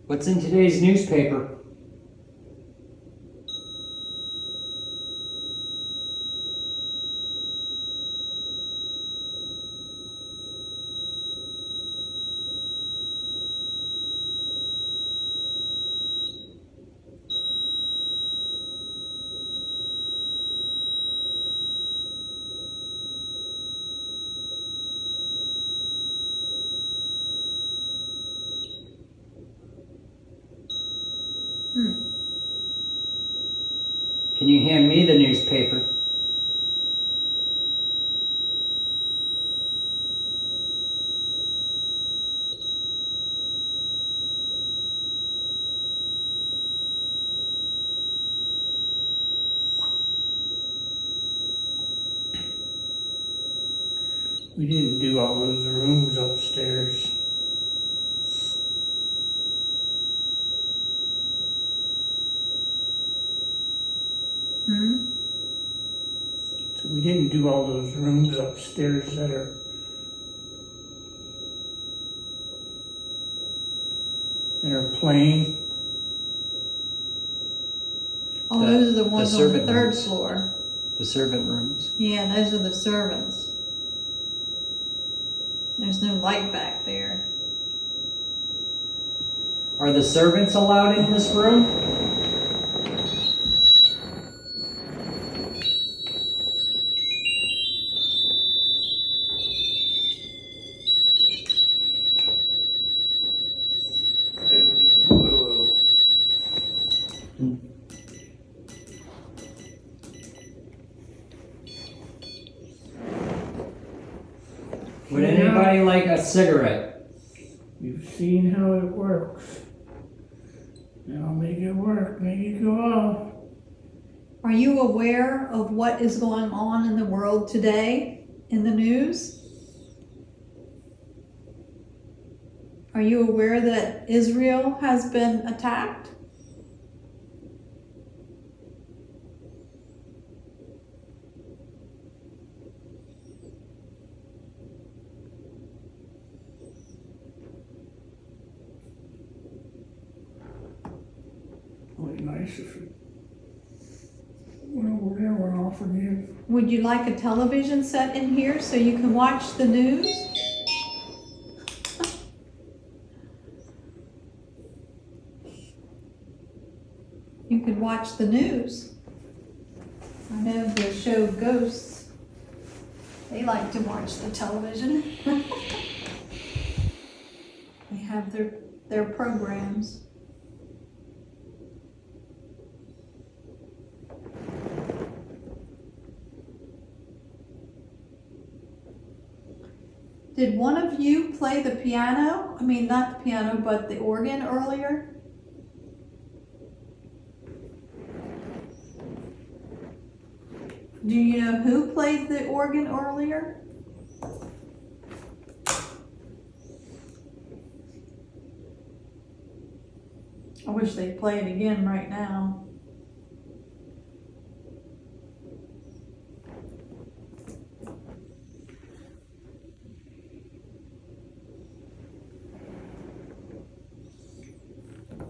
What's in today's newspaper? Can you hand me the newspaper?
We didn't do all those rooms upstairs.
Hmm?
So we didn't do all those rooms upstairs that are plain.
Oh,
The-
those are the
the
ones on the
servant
third
rooms.
floor.
The servant rooms.
Yeah, those are the servants. There's no light back there.
Are the servants allowed in this room?
Whoa.
Would anybody like a cigarette?
You've seen how it works. Now make it work, make it go off.
Are you aware of what is going on in the world today in the news? Are you aware that Israel has been attacked?
Would be nice if it went over there, went off again.
Would you like a television set in here so you can watch the news? You could watch the news. I know the show Ghosts, they like to watch the television. They have their programs. Did one of you play the piano? I mean, not the piano, but the organ earlier? Do you know who played the organ earlier? I wish they'd play it again right now.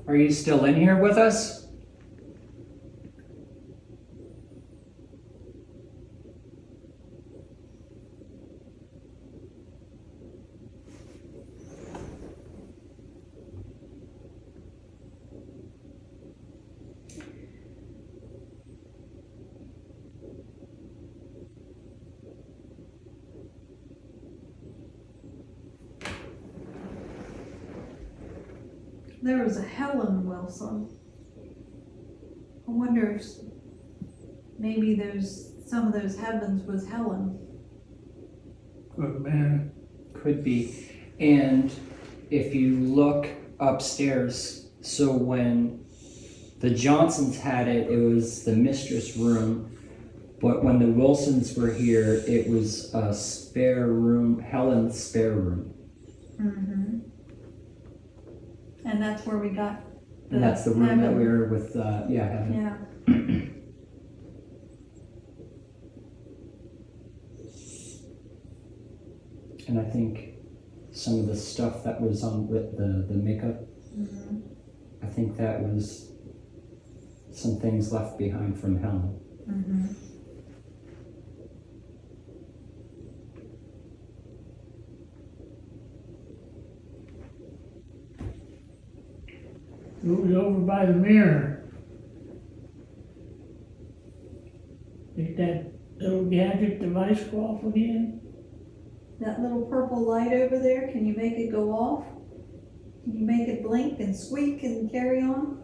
Are you still in here with us?
There was a Helen Wilson. I wonder if maybe some of those heavens was Helen.
Good man.
Could be. And if you look upstairs, so when The Johnsons had it. It was the mistress room. But when the Wilsons were here, it was a spare room, Helen's spare room.
Mm-hmm. And that's where we got the
And that's the room that
heaven.
we were with, Heaven.
Yeah.
And I think some of the stuff that was on with the makeup,
Mm-hmm.
I think that was some things left behind from Helen.
Mm-hmm.
It was over by the mirror. Did that little gadget device go off again?
That little purple light over there, can you make it go off? Can you make it blink and squeak and carry on?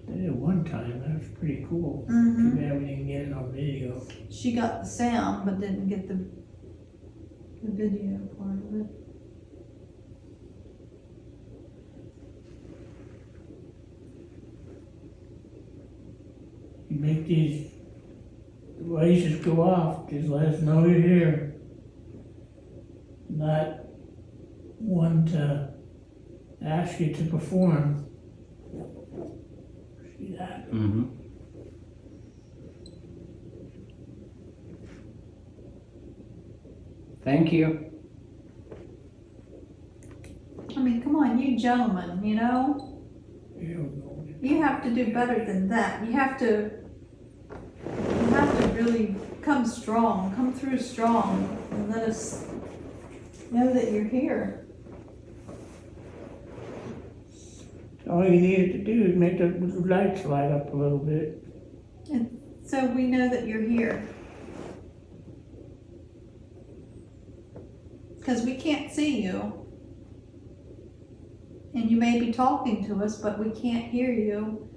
I did it one time, that was pretty cool.
Mm-hmm.
Too bad we didn't get it on video.
She got the sound but didn't get the video part of it.
You make these devices go off, just let us know you're here. Not one to ask you to perform. See that?
Mm-hmm. Thank you.
I mean, come on, you gentlemen, you know?
Here we go.
You have to do better than that. You have to really come strong, come through strong, and let us know that you're here.
All you needed to do is make the lights light up a little bit.
And so we know that you're here. Because we can't see you. And you may be talking to us, but we can't hear you.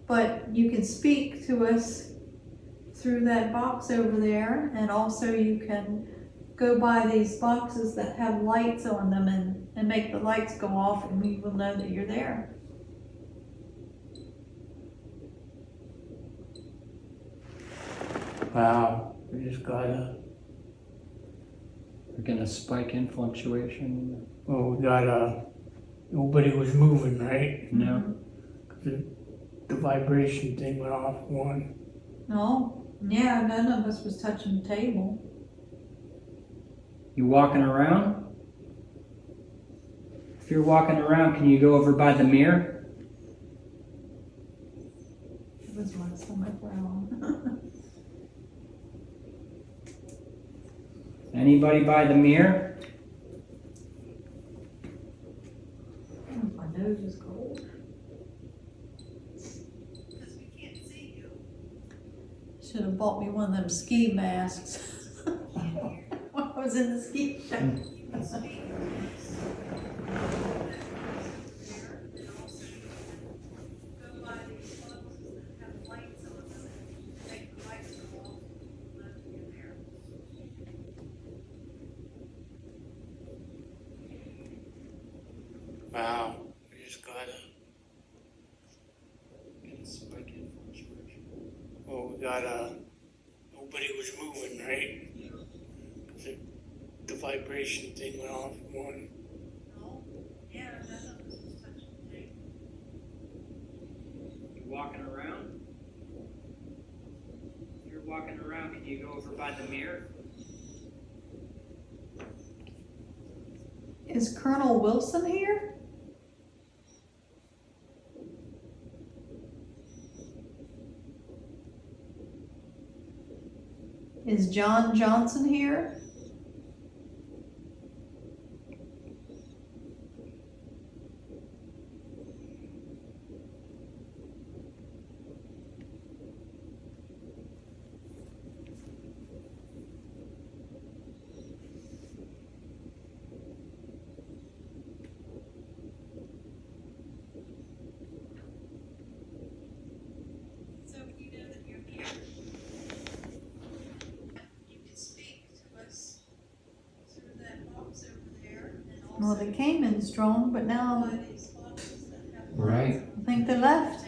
But you can speak to us through that box over there, and also you can go by these boxes that have lights on them and make the lights go off, and we will know that you're there.
Wow, we just gotta,
We're gonna spike in fluctuation.
well, we gotta, nobody was moving, right?
No.
The vibration thing went off one.
No, yeah, none of us was touching the table.
You walking around? If you're walking around, can you go over by the mirror?
It was once on my brow.
Anybody by the mirror?
My nose is cold. Because we can't see you. Should have bought me one of them ski masks. When I was in the ski show.
Wow, we just gotta,
Spike in fluctuation.
well, we gotta, nobody was moving, right? The vibration thing went off one.
Yeah, none of us was touching the table.
You walking around? If you're walking around, can you go over by the mirror?
Is Colonel Wilson here? Is John Johnson here? So you know that you're here. You can speak to us Well, they came in strong, but now
Right.
I think they left.